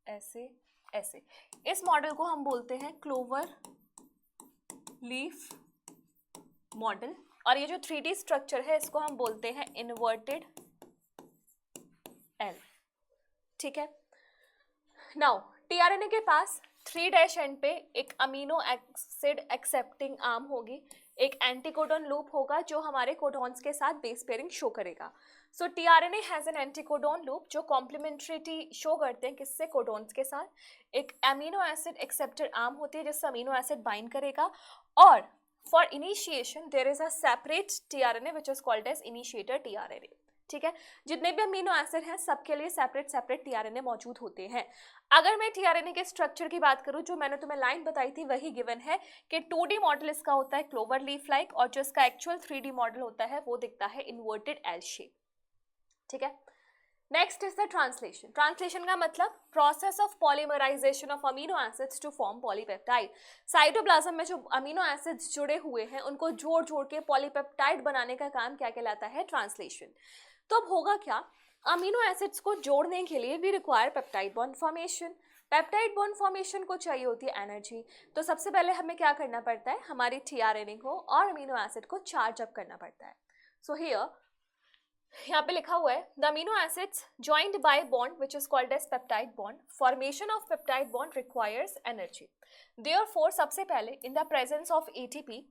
ऐसे ऐसे। इस मॉडल को हम बोलते हैं क्लोवर लीफ मॉडल, और ये जो 3D स्ट्रक्चर है इसको हम बोलते हैं इन्वर्टेड L। ठीक है, नाउ tRNA के पास 3' एंड पे एक अमीनो एसिड एक्सेप्टिंग आर्म होगी, एक एंटीकोडॉन लूप होगा जो हमारे कोडॉन्स के साथ बेस पेयरिंग शो करेगा। सो tRNA has an anticodon loop जो कॉम्प्लीमेंट्रिटी शो करते हैं किससे, कोडॉन्स के साथ। एक अमीनो एसिड एक्सेप्टर आर्म होती है जिससे अमीनो एसिड बाइंड करेगा, और for initiation there is a separate tRNA which is called as initiator tRNA। ठीक है, जितने भी अमीनो एसिड हैं सबके लिए सेपरेट सेपरेट tRNA मौजूद होते हैं। अगर मैं tRNA के स्ट्रक्चर की बात करूं, जो मैंने तुम्हें लाइन बताई थी वही गिवन है कि 2D मॉडल इसका होता है क्लोवर लीफ लाइक, और जो इसका एक्चुअल 3D मॉडल होता है वो दिखता है इन्वर्टेड L शेप। ठीक है, next is the translation. Translation का मतलब process of polymerization of amino acids to form polypeptide. Cytoplasm में जो अमीनो एसिड्स जुड़े हुए हैं उनको जोड़ जोड़ के पॉलीपेप्टाइड बनाने का काम क्या कहलाता है, ट्रांसलेशन। तो अब होगा क्या, अमीनो एसिड्स को जोड़ने के लिए we require peptide bond formation. Peptide bond formation को चाहिए होती है एनर्जी, तो सबसे पहले हमें क्या करना पड़ता है, हमारी tRNA को और अमीनो एसिड को चार्ज अप करना पड़ता है। सो हियर यहाँ पे लिखा हुआ है the amino acids joined by bond which is called as peptide bond. Formation of peptide bond requires energy. Therefore सबसे पहले in the presence of ATP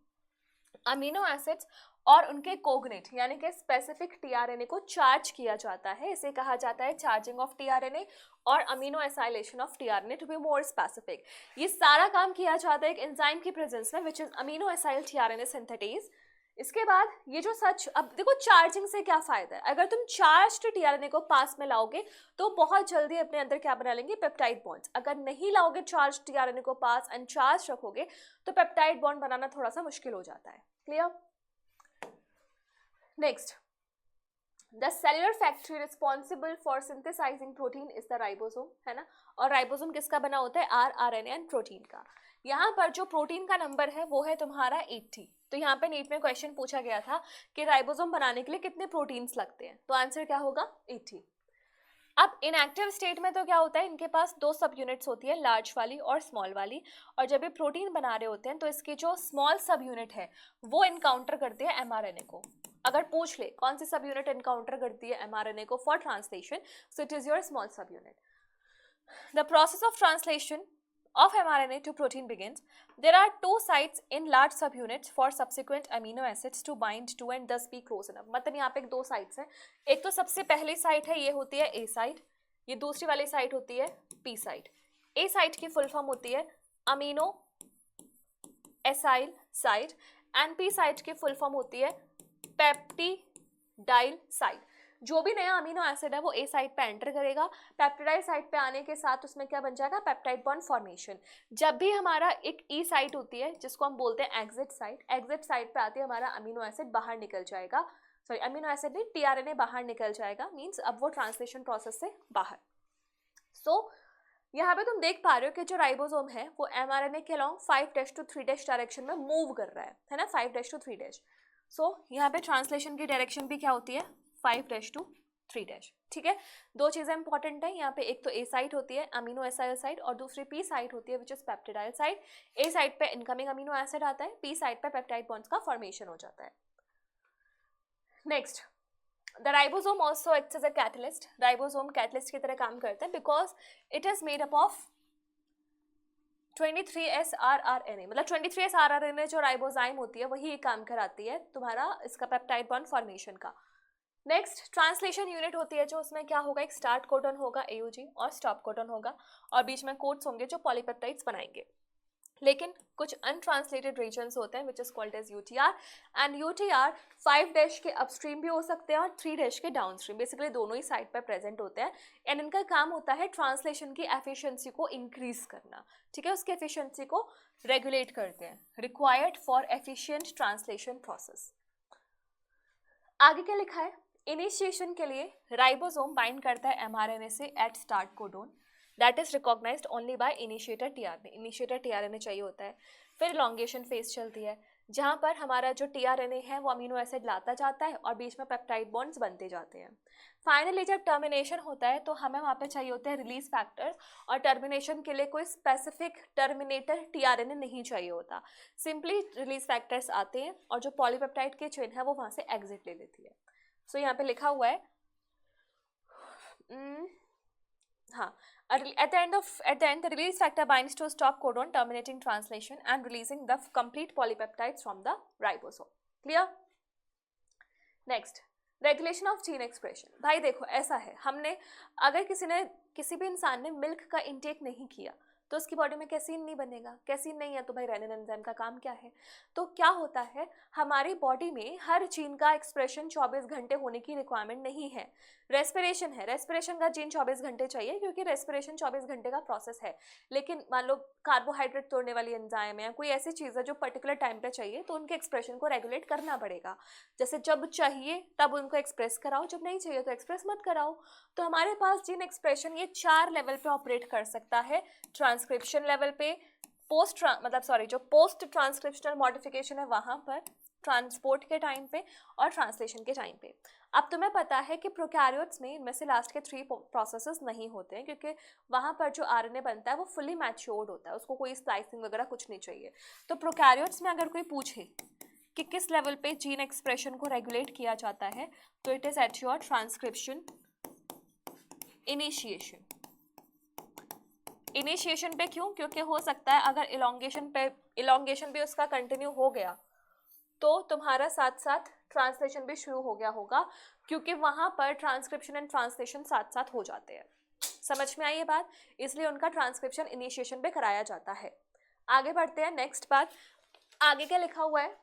amino acids और उनके कोग्नेट यानी कि स्पेसिफिक tRNA को चार्ज किया जाता है, इसे कहा जाता है चार्जिंग ऑफ tRNA और aminoacylation of tRNA to be more specific. ये सारा काम किया जाता है एक एंजाइम की प्रेजेंस में which is amino acyl tRNA synthetase. इसके बाद ये जो सच, अब देखो चार्जिंग से क्या फायदा है, अगर तुम चार्ज्ड tRNA को पास में लाओगे तो बहुत जल्दी अपने अंदर क्या बना लेंगे, पेप्टाइड बॉन्ड्स। अगर नहीं लाओगे चार्ज्ड tRNA को पास अनचार्ज रखोगे तो पेप्टाइड बॉन्ड बनाना थोड़ा सा मुश्किल हो जाता है। Clear? Next, the cellular factory responsible for synthesising protein is the ribosome, है ना। और राइबोसोम किसका बना होता है, RNA एंड प्रोटीन का। यहाँ पर जो प्रोटीन का नंबर है वो है तुम्हारा 80, तो यहाँ पे नीट में क्वेश्चन पूछा गया था कि राइबोसोम बनाने के लिए कितने प्रोटीन्स लगते हैं, तो आंसर क्या होगा 80। अब इनएक्टिव स्टेट में तो क्या होता है, इनके पास दो सब यूनिट्स होती है, लार्ज वाली और स्मॉल वाली, और जब ये प्रोटीन बना रहे होते हैं तो इसकी जो स्मॉल सब यूनिट है वो इनकाउंटर करती है एमआरएनए को। अगर पूछ ले कौन सी सब यूनिट इनकाउंटर करती है एमआरएनए को for translation, so it is your small सब unit. The process of translation of mRNA to protein begins. There are two sites in large subunits for subsequent amino acids to bind to and thus be close enough. मतलब यहाँ पे दो sites हैं, एक तो सबसे पहली साइट है ये होती है A साइट, ये दूसरी वाली साइट होती है P साइट। A साइट की फुल फॉर्म होती है amino acyl site and P site की फुल फॉर्म होती है पेप्टिडाइल साइट। जो भी नया अमीनो एसिड है वो ए साइट पे एंटर करेगा, पेप्टिडाइल साइट पे आने के साथ उसमें क्या बन जाएगा, पेप्टाइड बॉन्ड फॉर्मेशन। जब भी हमारा एक ई साइट होती है जिसको हम बोलते हैं एग्जिट साइट पे आती है हमारा अमीनो एसिड बाहर निकल जाएगा, सॉरी अमीनो एसिड नहीं टीआरएनए बाहर निकल जाएगा, मींस अब वो ट्रांसलेशन प्रोसेस से बाहर। सो यहाँ पे तुम देख पा रहे हो कि जो राइबोसोम है वो एमआरएनए के अलॉन्ग 5' to 3' डायरेक्शन में मूव कर रहा है ना, 5' to 3'। सो यहाँ पे ट्रांसलेशन की डायरेक्शन भी क्या होती है 5' to 3'। ठीक है, दो चीजें इंपॉर्टेंट है यहाँ पे, एक तो ए साइट होती है अमीनो एसाइल साइट और दूसरी पी साइट होती है which is peptidyl site. A site पे इनकमिंग अमीनो एसिड आता है, पी साइट पे पेप्टाइड बॉन्ड्स का फॉर्मेशन हो जाता है। Next, the ribosome also acts as a catalyst. Ribosome catalyst की तरह काम करते हैं because it is made up of 23S rRNA, मतलब 23S rRNA जो राइबोजाइम होती है वही काम कराती है तुम्हारा इसका पेप्टाइड बॉन्ड फॉर्मेशन का। नेक्स्ट, ट्रांसलेशन यूनिट होती है जो उसमें क्या होगा, एक स्टार्ट कोडन होगा AUG और स्टॉप कोडन होगा और बीच में कोड्स होंगे जो पॉलीपेप्टाइड्स बनाएंगे। लेकिन कुछ अनट्रांसलेटेड रीजन्स होते हैं which is called as UTR and UTR 5' के अपस्ट्रीम भी हो सकते हैं और 3' के डाउनस्ट्रीम, बेसिकली दोनों ही साइड पर प्रेजेंट होते हैं एंड इनका काम होता है ट्रांसलेशन की एफिशिएंसी को इंक्रीज करना। ठीक है, उसकी एफिशिएंसी को रेगुलेट करते हैं, required for efficient translation process. आगे क्या लिखा है, इनिशिएशन के लिए राइबोसोम बाइंड करता है एमआरएनए से at start codon that is recognised only by initiator tRNA. Initiator tRNA चाहिए होता है। फिर इलॉन्गेशन फेज चलती है जहाँ पर हमारा जो टीआरएनए है वो अमीनो एसिड लाता जाता है और बीच में पेप्टाइड बॉन्ड्स बनते जाते हैं। फाइनली जब टर्मिनेशन होता है तो हमें वहाँ पे चाहिए होते हैं रिलीज फैक्टर्स और टर्मिनेशन के लिए कोई स्पेसिफिक टर्मिनेटर टीआरएनए नहीं चाहिए होता, सिंपली रिलीज फैक्टर्स आते हैं और जो पॉलीपेप्टाइड की चेन है वो वहाँ से एग्जिट ले लेती है। सो यहाँ पे लिखा हुआ है हाँ, at the end the release factor binds to stop codon terminating translation and releasing the complete polypeptides from the ribosome. Clear? Next, regulation of gene expression. भाई देखो ऐसा है, हमने अगर किसी भी इंसान ने मिल्क का इंटेक नहीं किया तो उसकी बॉडी में कैसीन नहीं बनेगा, कैसीन नहीं है तो भाई रेनिन एंजाइम का काम क्या है। तो क्या होता है, हमारी बॉडी में हर जीन का एक्सप्रेशन 24 घंटे होने की रिक्वायरमेंट नहीं है। रेस्पिरेशन है, रेस्पिरेशन का जीन 24 घंटे चाहिए क्योंकि रेस्पिरेशन 24 घंटे का प्रोसेस है। लेकिन मान लो कार्बोहाइड्रेट तोड़ने वाली एंजाइम है या कोई ऐसी चीज़ है जो पर्टिकुलर टाइम पे चाहिए तो उनके एक्सप्रेशन को रेगुलेट करना पड़ेगा। जैसे जब चाहिए तब उनको एक्सप्रेस कराओ, जब नहीं चाहिए तो एक्सप्रेस मत कराओ। तो हमारे पास जीन एक्सप्रेशन ये 4 लेवल पे ऑपरेट कर सकता है, ट्रांसक्रिप्शन लेवल पे, जो पोस्ट ट्रांसक्रिप्शनल मॉडिफिकेशन है वहाँ पर, ट्रांसपोर्ट के टाइम पे और ट्रांसलेशन के टाइम पे। अब तुम्हें पता है कि प्रोकैरियोट्स में इनमें से लास्ट के 3 प्रोसेसेस नहीं होते हैं क्योंकि वहाँ पर जो आरएनए बनता है वो फुली मैच्योर्ड होता है, उसको कोई स्लाइसिंग वगैरह कुछ नहीं चाहिए। तो प्रोकैरियोट्स में अगर कोई पूछे कि किस लेवल पे जीन एक्सप्रेशन को रेगुलेट किया जाता है तो it is at your transcription initiation. Initiation पे क्यों, क्योंकि हो सकता है अगर इलॉन्गेशन भी उसका कंटिन्यू हो गया तो तुम्हारा साथ साथ ट्रांसलेशन भी शुरू हो गया होगा क्योंकि वहाँ पर ट्रांसक्रिप्शन एंड ट्रांसलेशन साथ साथ हो जाते हैं। समझ में आई ये बात, इसलिए उनका ट्रांसक्रिप्शन इनिशिएशन पे कराया जाता है। आगे बढ़ते हैं, नेक्स्ट बात आगे क्या लिखा हुआ है,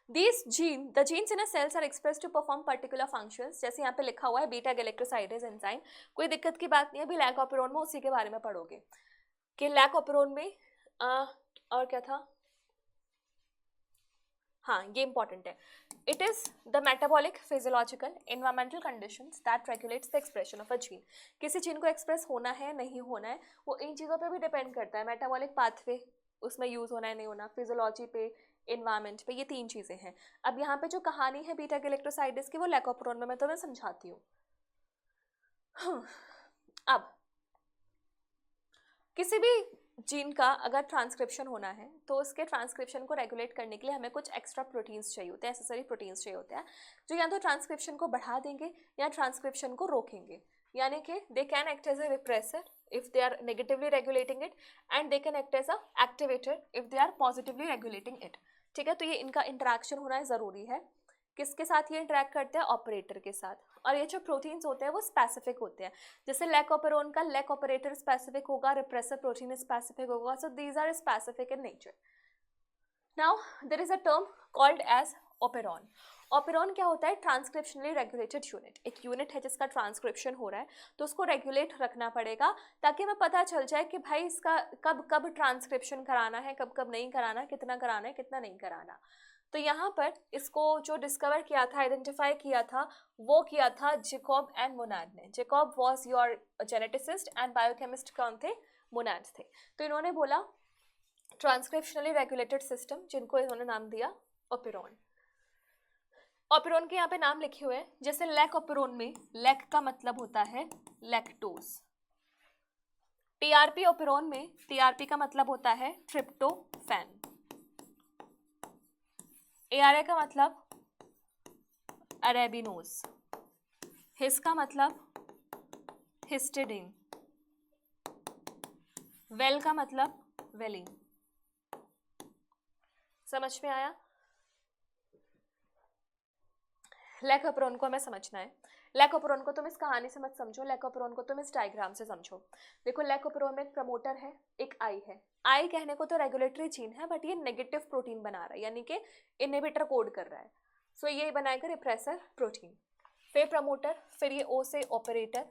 the genes in a cells are expressed to perform particular functions। जैसे यहाँ पे लिखा हुआ है बीटा गैलेक्टोसाइडेज एंजाइम, कोई दिक्कत की बात नहीं है, अभी लैकोपेरोन में उसी के बारे में पढ़ोगे कि लैकोपेरोन में और क्या था, हाँ ये इंपॉर्टेंट है। It is the metabolic physiological environmental conditions that regulates the expression of a gene. किसी जीन को एक्सप्रेस होना है नहीं होना है वो इन चीज़ों पे भी डिपेंड करता है, मेटाबॉलिक पाथवे उसमें यूज़ होना है नहीं होना, फिजियोलॉजी पे, इन्वायरमेंट पे, ये 3 चीज़ें हैं। अब यहाँ पे जो कहानी है बीटा गैलेक्टोसाइडिस की वो लैकोपेरोन में मैं तुम्हें समझाती हूँ। अब किसी भी जीन का अगर ट्रांसक्रिप्शन होना है तो उसके ट्रांसक्रिप्शन को रेगुलेट करने के लिए हमें कुछ एक्स्ट्रा प्रोटीन्स चाहिए होते हैं, एसेसरी प्रोटीन्स चाहिए होते हैं, जो या तो ट्रांसक्रिप्शन को बढ़ा देंगे या ट्रांसक्रिप्शन को रोकेंगे। यानी कि they can act as a repressor if they are negatively regulating it and they can act as a activator if they are positively regulating it। ठीक है, तो ये इनका इंटरेक्शन होना ज़रूरी है। किसके साथ ये इंटरेक्ट करते हैं? ऑपरेटर के साथ। और ये जो प्रोटीन्स होते हैं वो स्पेसिफिक होते हैं, जैसे लैकोपेरोन का लैक ऑपरेटर स्पेसिफिक होगा, रिप्रेसर प्रोटीन स्पेसिफिक होगा, so these are specific in nature. Now there is a term called as operon. Operon क्या होता है? Transcriptionally regulated unit. एक यूनिट है जिसका ट्रांसक्रिप्शन हो रहा है, तो उसको रेगुलेट रखना पड़ेगा ताकि हमें पता चल जाए कि भाई इसका कब कब ट्रांसक्रिप्शन कराना है, कब कब नहीं कराना, कितना कराना है, कितना नहीं कराना। तो यहाँ पर इसको जो डिस्कवर किया था, आइडेंटिफाई किया था, वो किया था जैकब एंड मोनाड ने। Jacob was your geneticist and biochemist कौन थे? मोनाड थे। तो इन्होंने बोला ट्रांसक्रिप्शनली रेगुलेटेड सिस्टम, जिनको इन्होंने नाम दिया ओपेरॉन। ओपेरॉन के यहाँ पे नाम लिखे हुए हैं, जैसे लैक ओपेरॉन में लैक का मतलब होता है लैक्टोज। टीआरपी ओपेरॉन में टीआरपी का मतलब होता है ट्रिप्टोफैन। एआरए का मतलब अरेबिनोज। हिस का मतलब हिस्टिडीन। वेल का मतलब वेलिन। समझ में आया? लैकोपेरोन को हमें समझना है। लैकोपेरोन को तुम इस कहानी से मत समझो, लैकोपेरोन को तुम इस डायग्राम से समझो। देखो लैकोपेरोन में एक प्रमोटर है, एक आई है। आई कहने को तो रेगुलेटरी जीन है, बट ये नेगेटिव प्रोटीन बना रहा है, यानी कि इनहिबिटर कोड कर रहा है। सो ये बनाएगा रिप्रेसर प्रोटीन, फिर प्रमोटर, फिर ये ओ से ऑपरेटर,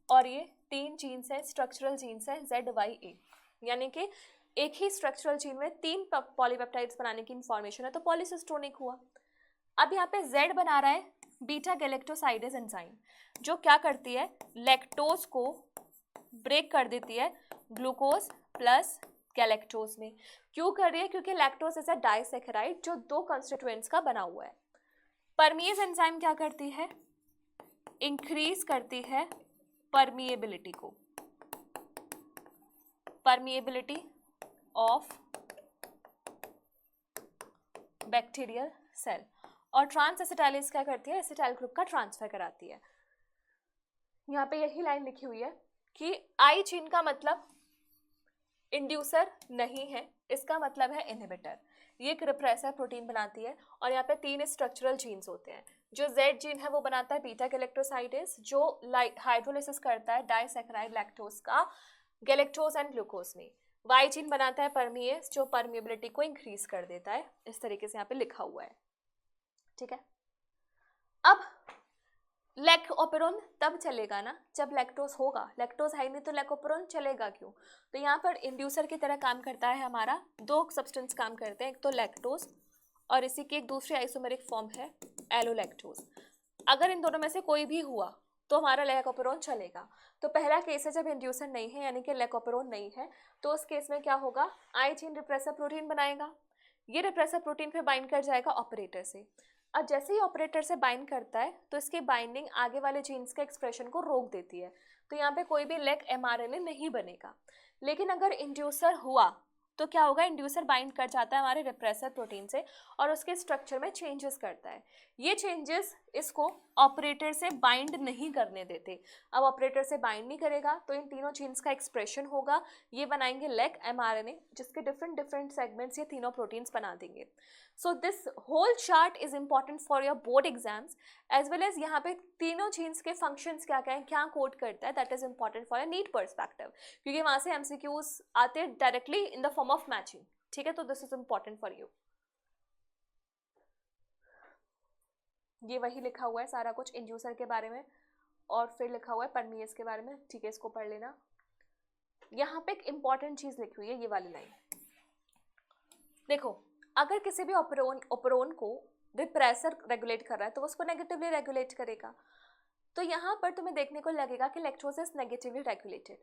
और ये 3 जीन्स है, स्ट्रक्चरल जीन्स है ZYA, यानी कि एक ही स्ट्रक्चरल जीन में 3 पॉलीपेप्टाइड्स बनाने की इंफॉर्मेशन है, तो पॉलीसिस्टोनिक हुआ। अब यहाँ पे Z बना रहा है बीटा गैलेक्टोसाइडेज एंजाइम, जो क्या करती है? लैक्टोज को ब्रेक कर देती है ग्लूकोज प्लस गैलेक्टोज में। क्यों कर रही है? क्योंकि लैक्टोज इज अ डाइसैकेराइड जो 2 कंस्टिट्यूएंट्स का बना हुआ है। परमीज एंजाइम क्या करती है? इंक्रीज करती है परमिएबिलिटी को, परमिएबिलिटी ऑफ बैक्टीरियल सेल। और ट्रांस एसिटाइलेज क्या करती है? एसिटाइल ग्रुप का ट्रांसफर कराती है। यहाँ पे यही लाइन लिखी हुई है कि आई जीन का मतलब इंड्यूसर नहीं है, इसका मतलब है इनहिबिटर। ये एक रिप्रेसर प्रोटीन बनाती है, और यहाँ पे 3 स्ट्रक्चरल जीन्स होते हैं। जो Z जीन है वो बनाता है बीटा गैलेक्टोसाइडेज, जो हाइड्रोलिसिस करता है डाइसैकेराइड लैक्टोज का गैलेक्टोज एंड ग्लूकोज में। Y जीन बनाता है परमिएज, जो परमिएबिलिटी को इंक्रीज कर देता है। इस तरीके से यहाँ पे लिखा हुआ है, ठीक है। अब लैकोपेरोन तब चलेगा ना जब लैक्टोज होगा, लैक्टोज है नहीं तो लैकोपेरोन चलेगा क्यों? तो यहाँ पर इंड्यूसर की तरह काम करता है हमारा, 2 सब्सटेंस काम करते हैं, एक तो लैक्टोज और इसी की एक दूसरी आइसोमेरिक फॉर्म है एलोलैक्टोज। अगर इन दोनों में से कोई भी हुआ तो हमारा लैकोपेरोन चलेगा। तो पहला केस है जब इंड्यूसर नहीं है, यानी कि लैकोपेरोन नहीं है, तो उस केस में क्या होगा? आई जीन रिप्रेसर प्रोटीन बनाएगा, ये रिप्रेसर प्रोटीन पे बाइंड कर जाएगा ऑपरेटर से। अब जैसे ही ऑपरेटर से बाइंड करता है तो इसकी बाइंडिंग आगे वाले जीन्स के एक्सप्रेशन को रोक देती है, तो यहाँ पे कोई भी लेक mRNA नहीं बनेगा। लेकिन अगर इंड्यूसर हुआ तो क्या होगा? इंड्यूसर बाइंड कर जाता है हमारे रिप्रेसर प्रोटीन से और उसके स्ट्रक्चर में चेंजेस करता है। ये चेंजेस इसको ऑपरेटर से बाइंड नहीं करने देते। अब ऑपरेटर से बाइंड नहीं करेगा तो इन तीनों जीन्स का एक्सप्रेशन होगा, ये बनाएंगे लेक mRNA, जिसके डिफरेंट डिफरेंट सेगमेंट्स ये तीनों प्रोटीन्स बना देंगे। So this whole chart is important for your board exams as well as यहाँ पे तीनों जीन्स के फंक्शंस क्या क्या हैं, क्या कोड करता है, that is important for a NEET perspective, क्योंकि वहां से MCQs आते हैं directly in the form of matching, ठीक है। तो this is important for you. ये वही लिखा हुआ है सारा कुछ इंड्यूसर के बारे में, और फिर लिखा हुआ है परमिएज के बारे में, ठीक है, इसको पढ़ लेना। यहाँ पे एक इंपॉर्टेंट चीज लिखी हुई है, ये वाली लाइन देखो। अगर किसी भी ओपेरोन को रिप्रेसर रेगुलेट कर रहा है तो उसको नेगेटिवली रेगुलेट करेगा। तो यहाँ पर तुम्हें देखने को लगेगा कि lactose is negatively regulated,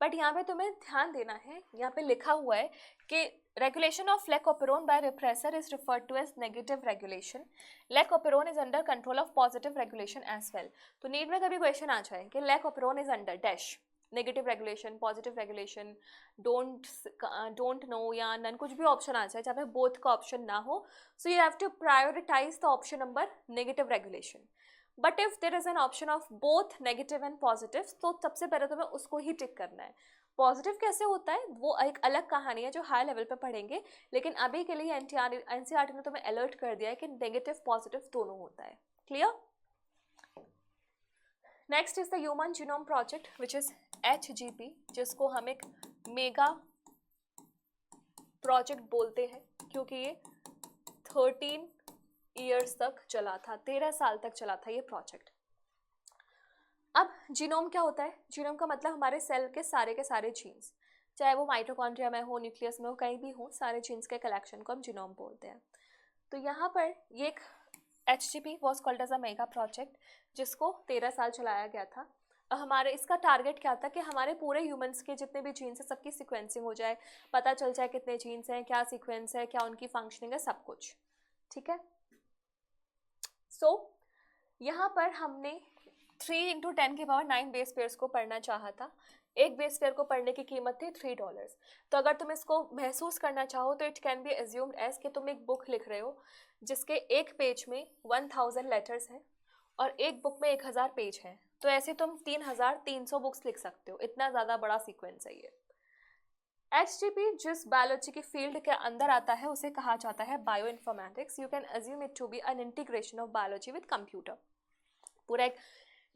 but यहाँ पे तुम्हें ध्यान देना है, यहाँ पे लिखा हुआ है कि regulation of lac operon by repressor is referred to as negative regulation, lac operon is under control of positive regulation as well. तो नीट में कभी क्वेश्चन आ जाए कि lac operon is under dash negative regulation, positive regulation, don't know या none, कुछ भी option आ जाए जहाँ पे बोथ का ऑप्शन ना हो, so you have to prioritise the option number negative regulation. But if there is an option of both negative and positive, तो सबसे पहले तुम्हें उसको ही टिक करना है। पॉजिटिव कैसे होता है वो एक अलग कहानी है जो हाई लेवल पे पढ़ेंगे, लेकिन अभी के लिए एनसीईआरटी ने तुम्हें अलर्ट कर दिया है कि नेगेटिव पॉजिटिव दोनों होता है। Clear? Next is the human genome project which is HGP, जिसको हम एक मेगा प्रोजेक्ट बोलते हैं क्योंकि ये 13 ईयर्स तक चला था, 13 साल तक चला था ये प्रोजेक्ट। अब जीनोम क्या होता है? जीनोम का मतलब हमारे सेल के सारे जीन्स, चाहे वो माइटोकॉन्ड्रिया में हो, न्यूक्लियस में हो, कहीं भी हो, सारे जीन्स के कलेक्शन को हम जीनोम बोलते हैं। तो यहाँ पर ये एक HGP was called as a mega project जिसको 13 साल चलाया गया था। हमारे इसका टारगेट क्या था कि हमारे पूरे ह्यूमंस के जितने भी जीन्स हैं सबकी सीक्वेंसिंग हो जाए, पता चल जाए कितने जीन्स हैं, क्या सीक्वेंस है, क्या उनकी फंक्शनिंग है, सब कुछ। ठीक है। सो यहाँ पर हमने 3 × 10⁹ बेस पेयर्स को पढ़ना चाहा था। एक बेस पेयर को पढ़ने की कीमत थी $3। तो अगर तुम इसको महसूस करना चाहो तो it can be assumed as कि तुम एक बुक लिख रहे हो जिसके एक पेज में 1000 लेटर्स हैं और एक बुक में 1000 पेज हैं, तो ऐसे तुम 3300 बुक्स लिख सकते हो। इतना ज़्यादा बड़ा सीक्वेंस है ये। HGP जिस बायोलॉजी की फील्ड के अंदर आता है उसे कहा जाता है bioinformatics. You can assume it to be an integration of biology with computer. पूरा एक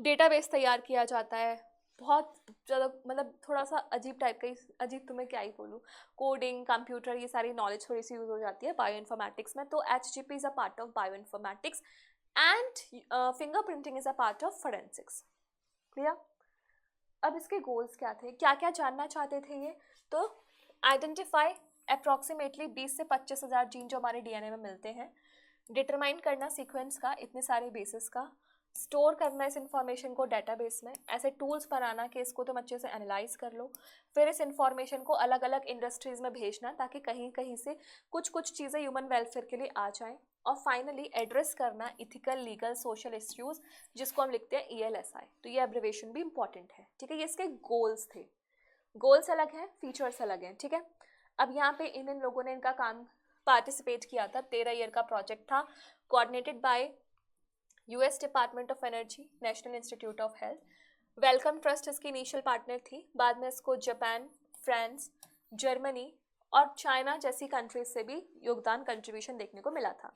डेटाबेस तैयार किया जाता है, बहुत ज़्यादा मतलब थोड़ा सा अजीब टाइप का, अजीब तुम्हें क्या ही बोलूँ, कोडिंग, कंप्यूटर, ये सारी नॉलेज थोड़ी सी यूज हो जाती है बायो इन्फॉर्मेटिक्स में। तो HGP is a part of bio informatics and fingerprinting is a part of forensics. Clear? अब इसके गोल्स क्या थे, क्या क्या जानना चाहते थे ये? तो आइडेंटिफाई अप्रॉक्सीमेटली 20 से 25 हज़ार जीन जो हमारे DNA में मिलते हैं, डिटरमाइन करना सीक्वेंस का इतने सारे बेसिस का, स्टोर करना इस इंफॉर्मेशन को डेटाबेस में, ऐसे टूल्स बनाना कि इसको तुम अच्छे से एनालाइज कर लो, फिर इस इंफॉर्मेशन को अलग अलग इंडस्ट्रीज में भेजना ताकि कहीं कहीं से कुछ चीज़ें ह्यूमन वेलफेयर के लिए आ जाएं, और फाइनली एड्रेस करना इथिकल, लीगल, सोशल इश्यूज जिसको हम लिखते हैं ELSI। तो ये एब्रिवेशन भी इंपॉर्टेंट है। ठीक है, ये इसके गोल्स थे। गोल्स अलग हैं, फीचर्स अलग हैं। ठीक है, अब यहाँ पे इन लोगों ने इनका काम पार्टिसिपेट किया था। 13 ईयर का प्रोजेक्ट था, coordinated by US department of energy, national institute of health. Wellcome Trust इसकी इनिशियल पार्टनर थी, बाद में इसको जापान, फ्रांस, जर्मनी और चाइना जैसी कंट्रीज से भी योगदान, कंट्रीब्यूशन देखने को मिला था।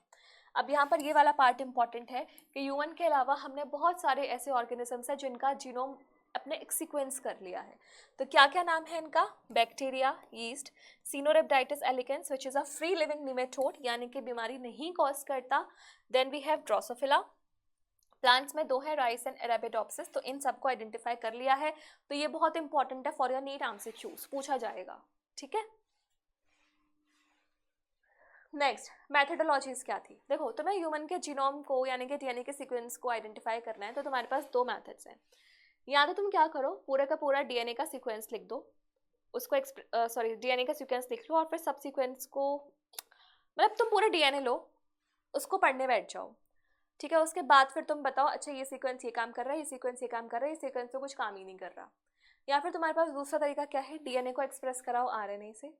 अब यहाँ पर ये वाला पार्ट इंपॉर्टेंट है कि ह्यूमन के अलावा हमने बहुत सारे ऐसे ऑर्गेनिजम्स हैं जिनका जीनोम अपने एक सीक्वेंस कर लिया है। तो क्या क्या नाम है इनका? Bacteria, yeast, Caenorhabditis elegans which is a free living nematode यानी कि बीमारी नहीं कॉज करता। Then we have Drosophila, plants में 2 है, राइस एंड अरेबिडोप्सिस। तो इन सबको आइडेंटिफाई कर लिया है। तो ये बहुत इंपॉर्टेंट है फॉर योर नीट MCQs, पूछा जाएगा। ठीक है, नेक्स्ट मैथडोलॉजीज क्या थी? देखो, तुम्हें ह्यूमन के जीनोम को यानी कि DNA के सीक्वेंस को आइडेंटिफाई करना है तो तुम्हारे पास 2 मेथड्स हैं। या तो तुम क्या करो, पूरे का पूरा DNA का सीक्वेंस लिख दो, उसको DNA का सीक्वेंस लिख लो और फिर सब सीक्वेंस को, मतलब तुम पूरा DNA लो, उसको पढ़ने बैठ जाओ। ठीक है, उसके बाद फिर तुम बताओ अच्छा ये सीक्वेंस ये काम कर रहा है, ये सीक्वेंस ये काम कर रहा है, ये सीक्वेंस तो कुछ काम ही नहीं कर रहा। या फिर तुम्हारे पास दूसरा तरीका क्या है, DNA को एक्सप्रेस कराओ RNA से,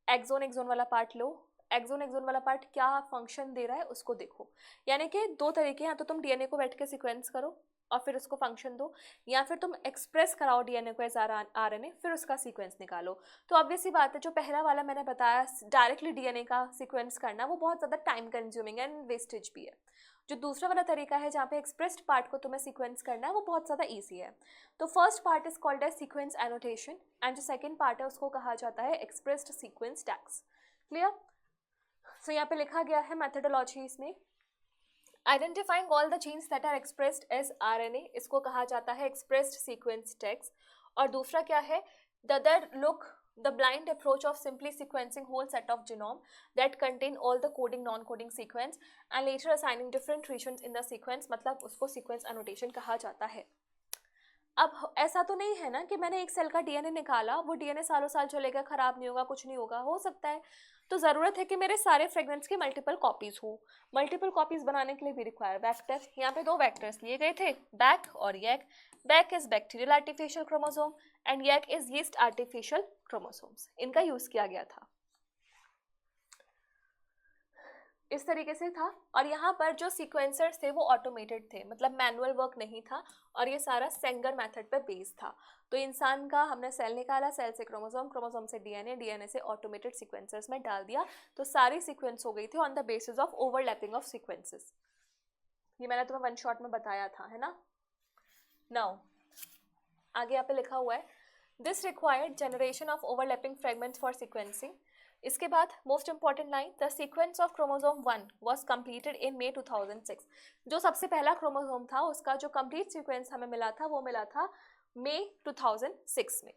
एक्सोन वाला पार्ट लो, एक्सोन वाला पार्ट क्या फंक्शन दे रहा है उसको देखो। यानी कि 2 तरीके हैं, या तो तुम DNA को बैठ के सीक्वेंस करो और फिर उसको फंक्शन दो, या फिर तुम एक्सप्रेस कराओ DNA को एज RNA, फिर उसका सीक्वेंस निकालो। तो ऑब्वियस सी बात है, जो पहला वाला मैंने बताया डायरेक्टली DNA का सीक्वेंस करना, वो बहुत ज़्यादा टाइम कंज्यूमिंग एंड वेस्टेज भी है। जो दूसरा वाला तरीका है जहाँ पे एक्सप्रेस्ड पार्ट को तुम्हें सीक्वेंस करना है, वो बहुत ज़्यादा ईजी है। तो first part is called as sequence annotation and जो सेकेंड पार्ट है उसको कहा जाता है expressed sequence tags. Clear? So यहाँ पे लिखा गया है मेथडोलॉजी इसमें, identifying all the genes that are expressed as RNA, इसको कहा जाता है एक्सप्रेस्ड सीक्वेंस टैग्स। और दूसरा क्या है, the other look the blind approach of simply sequencing whole set of genome that contain all the coding non-coding sequence and later assigning different regions in the sequence, मतलब उसको sequence annotation कहा जाता है। अब ऐसा तो नहीं है ना कि मैंने एक सेल का डीएनए निकाला, वो डीएनए सालों साल चलेगा, खराब नहीं होगा, कुछ नहीं होगा, हो सकता है। तो ज़रूरत है कि मेरे सारे फ्रेगमेंट्स की मल्टीपल कॉपीज़ हो। मल्टीपल कॉपीज़ बनाने के लिए भी रिक्वायर वेक्टर। यहाँ पे 2 वेक्टर्स लिए गए थे, बैक और YAC. BAC is bacterial artificial chromosome and YAC is yeast artificial chromosomes. इनका यूज़ किया गया था, इस तरीके से था। और यहाँ पर जो सीक्वेंसर्स थे वो ऑटोमेटेड थे, मतलब मैनुअल वर्क नहीं था, और ये सारा सेंगर मेथड पे बेस्ड था। तो इंसान का हमने सेल निकाला, सेल से क्रोमोसोम, क्रोमोसोम से डीएनए, डीएनए से ऑटोमेटेड सीक्वेंसर्स में डाल दिया, तो सारी सीक्वेंस हो गई थी on the basis of overlapping of sequences. ये मैंने तुम्हें वन शॉट में बताया था, है ना। नाउ आगे यहाँ पे लिखा हुआ है, this required generation of overlapping fragments for sequencing. इसके बाद most important line, the sequence of chromosome 1 was completed in May 2006। जो सबसे पहला क्रोमोसोम था उसका जो कंप्लीट सीक्वेंस हमें मिला था वो मिला था May 2006 में।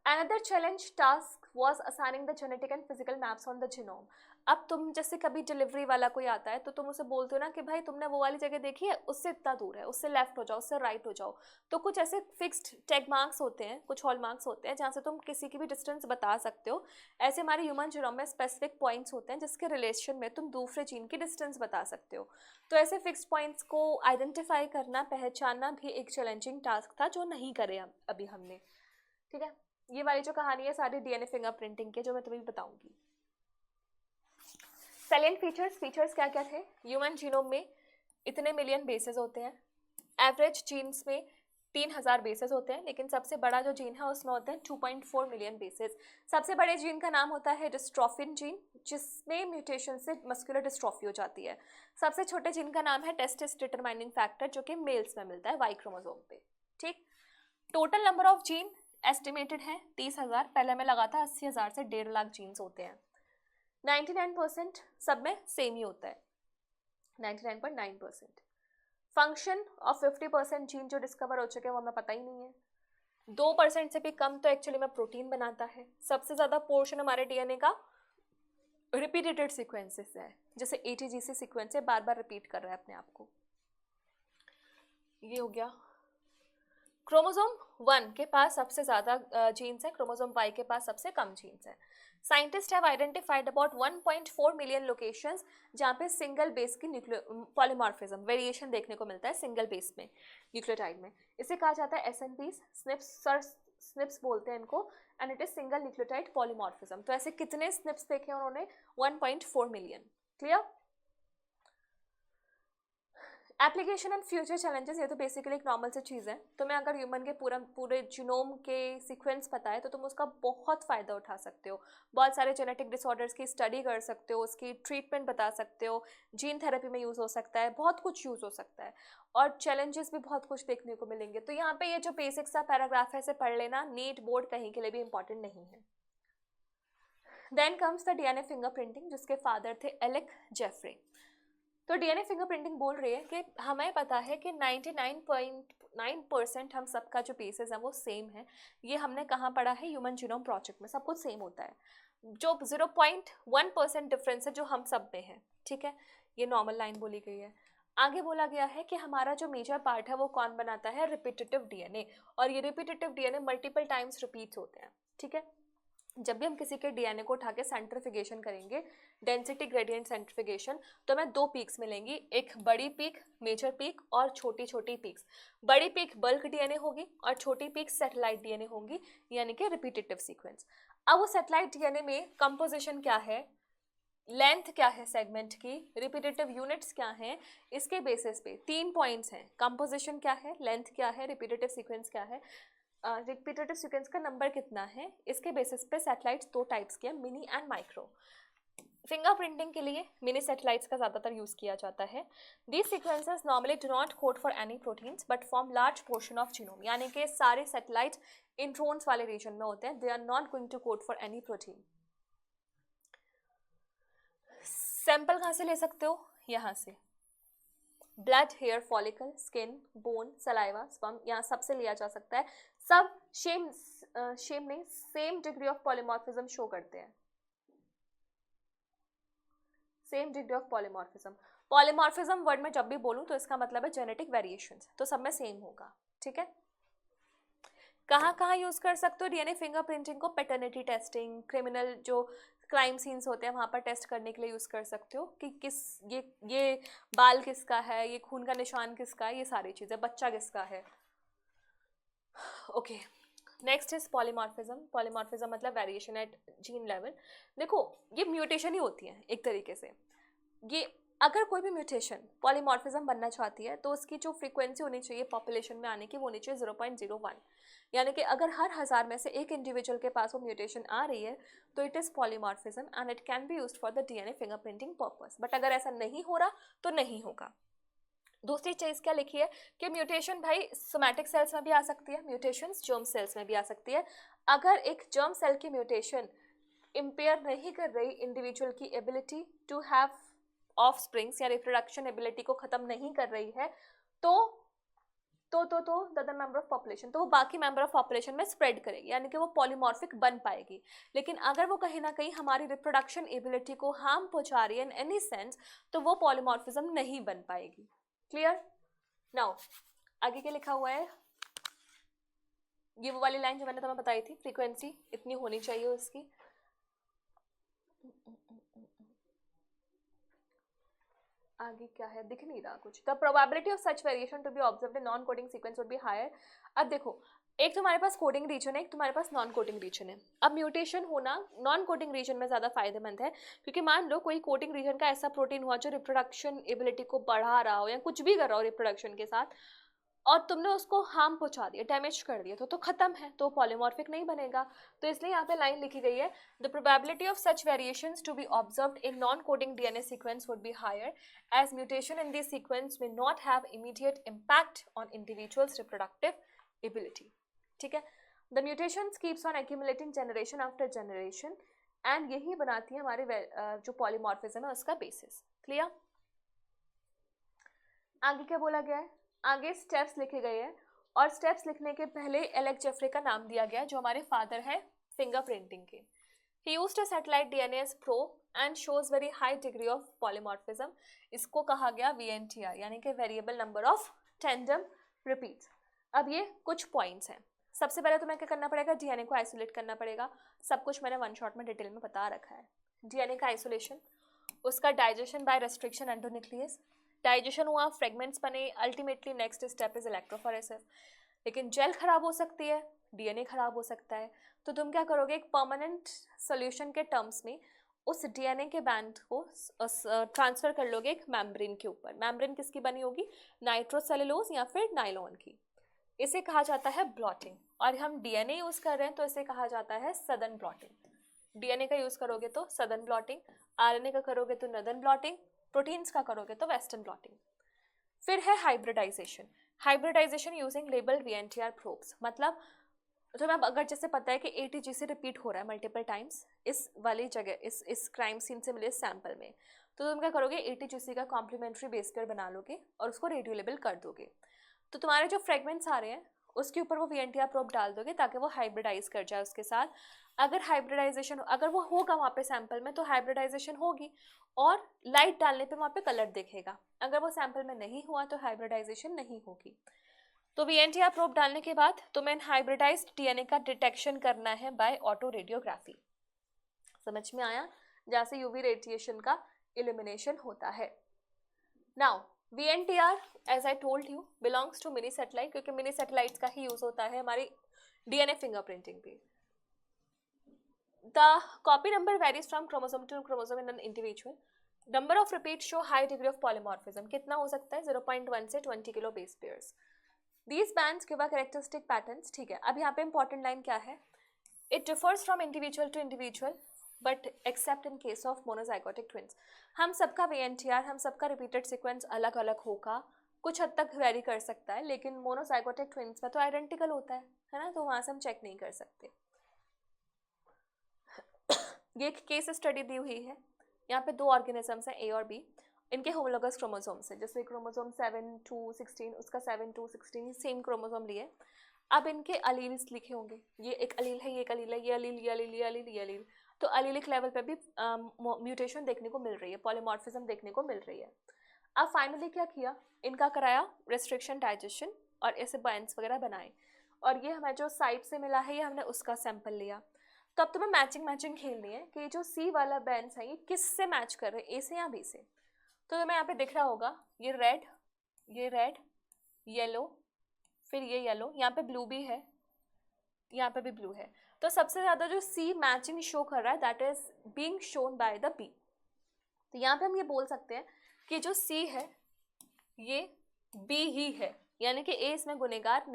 Another challenge task was assigning the genetic and physical maps on the genome। अब तुम जैसे कभी डिलीवरी वाला कोई आता है तो तुम उसे बोलते हो ना कि भाई तुमने वो वाली जगह देखी है, उससे इतना दूर है, उससे लेफ्ट हो जाओ, उससे राइट हो जाओ। तो कुछ ऐसे फिक्स्ड टैग मार्क्स होते हैं, कुछ हॉल मार्क्स होते हैं जहाँ से तुम किसी की भी डिस्टेंस बता सकते हो। ऐसे हमारे ह्यूमन जीनोम में स्पेसिफिक पॉइंट्स होते हैं जिसके रिलेशन में तुम दूसरे जीन की डिस्टेंस बता सकते हो। तो ऐसे फिक्स्ड पॉइंट्स को आइडेंटिफाई करना, पहचानना भी एक चैलेंजिंग टास्क था जो नहीं करे अभी हमने। ठीक है, ये वाली जो कहानी है सारी डीएनए फिंगरप्रिंटिंग के, जो मैं तुम्हें बताऊंगी। सैलिएंट फीचर्स क्या क्या थे। ह्यूमन जीनोम में इतने मिलियन बेसेस होते हैं, एवरेज जीन्स में 3000 बेसेस होते हैं, लेकिन सबसे बड़ा जो जीन है उसमें होते हैं 2.4 मिलियन बेसेस। सबसे बड़े जीन का नाम होता है डिस्ट्रोफिन जीन, जिसमें म्यूटेशन से मस्कुलर डिस्ट्रॉफी हो जाती है। सबसे छोटे जीन का नाम है टेस्टिस डिटरमाइनिंग फैक्टर, जो कि मेल्स में मिलता है वाई क्रोमोसोम पे। ठीक, total number of gene estimated है 30,000, पहले में लगा था 80,000 से 1.5 लाख जीन्स होते हैं। 99% सब में सेम ही होता है, 99.9%। फंक्शन ऑफ 50% जीन जो डिस्कवर हो चुके हैं वो हमें पता ही नहीं है। 2% से भी कम तो एक्चुअली में प्रोटीन बनाता है। सबसे ज़्यादा पोर्शन हमारे डीएनए का रिपीटेड सीक्वेंसेस है, जैसे ATGC सीक्वेंस है, बार बार रिपीट कर रहा है अपने आप को। ये हो गया। क्रोमोसोम 1 के पास सबसे ज़्यादा जीन्स है, क्रोमोसोम Y के पास सबसे कम जीन्स है। Scientist have identified about 1.4 million locations जहाँ पे सिंगल बेस की पॉलीमॉर्फिज्म वेरिएशन देखने को मिलता है सिंगल बेस में, न्यूक्लियोटाइड में। इसे कहा जाता है SNPs, स्निप्स बोलते हैं इनको, and it is single nucleotide polymorphism. तो ऐसे कितने स्निप्स देखे उन्होंने? 1.4 million. Clear? Application and future challenges, ये तो बेसिकली एक नॉर्मल सी चीज़ है। तुम्हें अगर ह्यूमन के पूरे जीनोम के सीक्वेंस पता है तो तुम उसका बहुत फ़ायदा उठा सकते हो। बहुत सारे जेनेटिक डिसऑर्डर्स की स्टडी कर सकते हो, उसकी ट्रीटमेंट बता सकते हो, जीन थेरेपी में यूज़ हो सकता है, बहुत कुछ यूज़ हो सकता है, और चैलेंजेस भी बहुत कुछ देखने को मिलेंगे। तो यहाँ पे ये जो बेसिक सा पैराग्राफ है इसे पढ़ लेना, नीट बोर्ड कहीं के लिए भी इंपॉर्टेंट नहीं है। Then comes the DNA fingerprinting, जिसके फादर थे एलेक जेफरे। तो डीएनए फिंगरप्रिंटिंग बोल रही है कि हमें पता है कि 99.9% हम सबका जो बेसिस है वो सेम है। ये हमने कहाँ पढ़ा है? ह्यूमन जीनोम प्रोजेक्ट में। सब कुछ सेम होता है, जो 0.1% डिफरेंस है जो हम सब में है। ठीक है, ये नॉर्मल लाइन बोली गई है। आगे बोला गया है कि हमारा जो मेजर पार्ट है वो कौन बनाता है? Repetitive DNA. और ये repetitive DNA multiple times repeat होते हैं। ठीक है, जब भी हम किसी के डीएनए को उठा के सेंट्रीफिकेशन करेंगे, डेंसिटी ग्रेडियंट सेंट्रीफिकेशन, तो हमें 2 पीक्स मिलेंगी, एक बड़ी पीक मेजर पीक और छोटी छोटी पीक्स। बड़ी पीक बल्क डीएनए होगी और छोटी पीक सैटेलाइट डीएनए होंगी, यानी कि रिपीटेटिव सीक्वेंस। अब वो सैटेलाइट डीएनए में कंपोजिशन क्या है, लेंथ क्या है सेगमेंट की, रिपीटेटिव यूनिट्स क्या हैं, इसके बेसिस पे 3 पॉइंट्स हैं। कंपोजिशन क्या है, लेंथ क्या है, रिपीटेटिव सीक्वेंस क्या है, रिपीटेटिव सीक्वेंस का नंबर कितना है, इसके बेसिस पे सैटेलाइट्स 2 टाइप्स के हैं, मिनी एंड माइक्रो। फिंगरप्रिंटिंग के लिए मिनी सैटेलाइट्स का ज़्यादातर यूज़ किया जाता है। These sequences normally do not code for any proteins but form large portion of genome, यानी कि सारे सैटेलाइट्स इंट्रोन्स वाले रीजन में होते हैं, they are not going to code for any protein. Sample कहाँ से ले सकते हो? यहाँ से, blood, hair follicle, skin, bone, saliva, sperm, यहाँ सबसे लिया जा सकता है। सब same degree of polymorphism show करते हैं, same degree of polymorphism. Polymorphism word में जब भी बोलूँ तो इसका मतलब है जेनेटिक वेरिएशन, तो सब में सेम होगा, ठीक है। कहाँ कहाँ यूज कर सकते हो डीएनए फिंगरप्रिंटिंग को? पैटर्निटी टेस्टिंग, क्रिमिनल जो क्राइम सीन्स होते हैं वहाँ पर टेस्ट करने के लिए यूज कर सकते हो कि किस ये बाल किसका है, ये खून का निशान किसका है, ये सारी चीजें, बच्चा किसका है। Okay, next is polymorphism. Polymorphism मतलब वेरिएशन एट जीन लेवल। देखो ये म्यूटेशन ही होती है एक तरीके से। ये अगर कोई भी म्यूटेशन पॉलीमॉर्फिज्म बनना चाहती है तो उसकी जो फ्रीक्वेंसी होनी चाहिए पॉपुलेशन में आने की वो होनी चाहिए 0.01, यानी कि अगर हर 1000 में से एक इंडिविजुअल के पास वो म्यूटेशन आ रही है तो it is polymorphism and it can be used for the DNA fingerprinting purpose. But अगर ऐसा नहीं हो रहा तो नहीं होगा। दूसरी चीज़ क्या लिखी है कि म्यूटेशन भाई सोमैटिक सेल्स में भी आ सकती है, म्यूटेशन जर्म सेल्स में भी आ सकती है। अगर एक जर्म सेल की म्यूटेशन इम्पेयर नहीं कर रही इंडिविजुअल की ability to have offsprings या रिप्रोडक्शन एबिलिटी को खत्म नहीं कर रही है तो the other member of population, तो वो बाकी मेंबर ऑफ पॉपुलेशन में स्प्रेड करेगी, यानी कि वो पॉलीमॉर्फिक बन पाएगी। लेकिन अगर वो कहीं ना कहीं हमारी रिप्रोडक्शन एबिलिटी को हार्म पहुंचा रही है इन एनी सेंस तो वो पॉलीमॉर्फिज्म नहीं बन पाएगी। क्लियर? नाउ आगे क्या लिखा हुआ है, ये वो वाली लाइन जो मैंने तुम्हें बताई थी, फ्रीक्वेंसी इतनी होनी चाहिए उसकी। आगे क्या है, दिख नहीं रहा कुछ। The probability of such variation to be observed in non coding sequence would be higher. अब देखो, एक तुम्हारे पास कोडिंग रीजन है, एक तुम्हारे पास नॉन कोडिंग रीजन है। अब म्यूटेशन होना नॉन कोडिंग रीजन में ज़्यादा फायदेमंद है, क्योंकि मान लो कोई कोडिंग रीजन का ऐसा प्रोटीन हुआ जो रिप्रोडक्शन एबिलिटी को बढ़ा रहा हो या कुछ भी कर रहा हो रिप्रोडक्शन के साथ, और तुमने उसको हार्म पहुंचा दिया, डैमेज कर दिया, तो खत्म है, तो पॉलीमॉर्फिक नहीं बनेगा। तो इसलिए यहाँ पे लाइन लिखी गई है, the probability of such variations to be observed in non coding DNA sequence would be higher as mutation in this sequence will not have immediate impact on individuals reproductive ability. ठीक है, the mutations keeps on accumulating generation after generation and यही बनाती है हमारे जो polymorphism है उसका basis. Clear? आगे क्या बोला गया है, आगे स्टेप्स लिखे गए हैं, और स्टेप्स लिखने के पहले एलेक्स जेफरे का नाम दिया गया जो हमारे फादर है फिंगरप्रिंटिंग के। He used a satellite DNA as probe and shows very high degree of polymorphism. इसको कहा गया वीएनटीआर, यानी कि variable number of tandem repeats. अब ये कुछ पॉइंट्स हैं। सबसे पहले तुम्हें क्या करना पड़ेगा, डीएनए को आइसोलेट करना पड़ेगा। सब कुछ मैंने वन शॉट में डिटेल में बता रखा है। डीएनए का आइसोलेशन, उसका digestion bye restriction endonuclease, digestion हुआ, फ्रेगमेंट्स बने, ultimately next step is electrophoresis. लेकिन जेल खराब हो सकती है, डीएनए खराब हो सकता है, तो तुम क्या करोगे, एक परमानेंट सोल्यूशन के टर्म्स में उस डीएनए के बैंड को ट्रांसफर कर लोगे एक मेम्ब्रेन के ऊपर। मेम्ब्रेन किसकी बनी होगी, नाइट्रोसेलुलोज या फिर नायलॉन की। इसे कहा जाता है ब्लॉटिंग, और हम डीएनए यूज कर रहे हैं तो इसे कहा जाता है सदर्न ब्लॉटिंग। डीएनए का यूज करोगे तो सदर्न ब्लॉटिंग, आरएनए का करोगे तो नॉर्दर्न ब्लॉटिंग, प्रोटीन्स का करोगे तो वेस्टर्न ब्लॉटिंग। फिर है hybridisation. Hybridisation using labelled VNTR probes, मतलब तुम्हें अगर जैसे पता है कि एटीजीसी रिपीट हो रहा है मल्टीपल टाइम्स इस वाली जगह, इस क्राइम सीन से मिले सैंपल में, तो तुम क्या करोगे, एटीजीसी का कॉम्प्लीमेंट्री बेस पेयर बना लोगे और उसको रेडियो लेबल कर दोगे। तो तुम्हारे जो फ्रेगमेंट्स आ रहे हैं उसके ऊपर वो वीएनटीआर प्रोब डाल दोगे ताकि वो हाइब्रिडाइज कर जाए उसके साथ। अगर हाइब्रिडाइजेशन, अगर वो होगा वहाँ पे सैंपल में तो हाइब्रिडाइजेशन होगी और लाइट डालने पे वहाँ पे कलर दिखेगा। अगर वो सैंपल में नहीं हुआ तो हाइब्रिडाइजेशन नहीं होगी। तो वीएनटीआर प्रोब डालने के बाद तुम्हें हाइब्रिडाइज्ड डीएनए का डिटेक्शन करना है बाय ऑटो रेडियोग्राफी। समझ में आया? जहाँ से यूवी रेडिएशन का इलिमिनेशन होता है। Now VNTR as I told you belongs to mini satellite, क्योंकि मिनी सैटेलाइट्स का ही यूज होता है हमारी डीएनए फिंगरप्रिंटिंग पे। The copy number varies from chromosome to chromosome in an individual. Number of repeats show high degree of polymorphism. कितना हो सकता है, 0.1 से 20 kilo base pairs. These bands give a characteristic patterns। ठीक है, अब यहाँ पे important line क्या है, It differs from individual to individual but except in case of monozygotic twins. हम सबका वीएनटीआर, हम सबका रिपीटेड सीक्वेंस अलग अलग होगा, कुछ हद तक वेरी कर सकता है, लेकिन मोनोजाइगोटिक ट्विंस में तो आइडेंटिकल होता है ना, तो वहाँ से हम चेक नहीं कर सकते। ये एक केस स्टडी दी हुई है, यहाँ पे 2 ऑर्गेनिजम्स हैं A और B, इनके होमोलोगस क्रोमोसोम्स हैं, जैसे क्रोमोसोम 7 to 16, उसका 7 to 16 सेम क्रोमोसोम लिए। अब इनके अलील्स लिखे होंगे, ये एक अलील है, ये एक अलील है, ये अलील, ये अलील, ये अलील, ये अलील, तो अलीलिक लेवल पे भी म्यूटेशन देखने को मिल रही है, पॉलीमॉर्फिज्म देखने को मिल रही है। अब फाइनली क्या किया, इनका कराया रेस्ट्रिक्शन डाइजेशन और ऐसे बैंड्स वगैरह बनाए, और ये हमें जो साइड से मिला है ये हमने उसका सैंपल लिया। तो अब तुम्हें मैचिंग खेलनी है कि जो सी वाला बैंड्स है ये किससे मैच कर रहे हैं, ए से या बी से। तो तुम्हें यहाँ पे दिख रहा होगा ये रेड येलो, फिर ये येलो, यहाँ पे ब्लू भी है, यहाँ पे भी ब्लू है। तो सबसे ज़्यादा जो सी मैचिंग शो कर रहा है that is being shown by the B. तो यहाँ पे हम ये बोल सकते हैं कि जो सी है ये बी ही है, यानी कि ए इसमें गुनहगार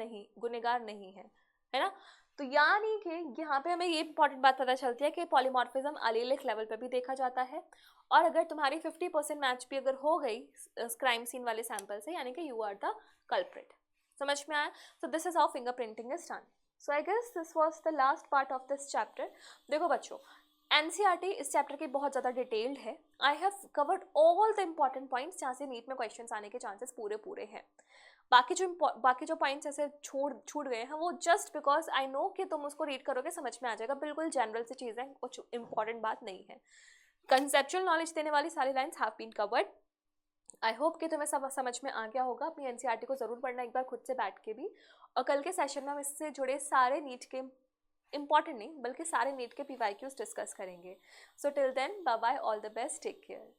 नहीं है ना। तो यानी कि यहाँ पे हमें ये इंपॉर्टेंट बात पता चलती है कि पॉलीमॉर्फिज्म एलीलिक लेवल पे भी देखा जाता है, और अगर तुम्हारी 50% मैच भी अगर हो गई क्राइम सीन वाले सैंपल से, यानी कि यू आर द कल्प्रिट। समझ में आया? So this is how fingerprinting is done. So I guess this was the last part of this chapter. देखो बच्चों, एनसीईआरटी इस चैप्टर की बहुत ज़्यादा डिटेल्ड है। I have covered all the important points जहाँ से नीट में क्वेश्चंस आने के चांसेस पूरे हैं। बाकी जो पॉइंट्स ऐसे छूट गए हैं वो जस्ट बिकॉज आई नो कि तुम उसको रीड करोगे समझ में आ जाएगा, बिल्कुल जनरल सी चीज़ें, कुछ इंपॉर्टेंट बात नहीं है। कंसेप्चुअल नॉलेज देने वाली सारी lines have been covered. I hope कि तुम्हें सब समझ में आ गया होगा। अपनी एनसीईआरटी को ज़रूर पढ़ना एक बार खुद से बैठ के भी, और कल के सेशन में हम इससे जुड़े सारे नीट के इंपॉर्टेंट नहीं बल्कि सारे नीट के PYQs डिस्कस करेंगे। So till then bye bye, all the best, take care.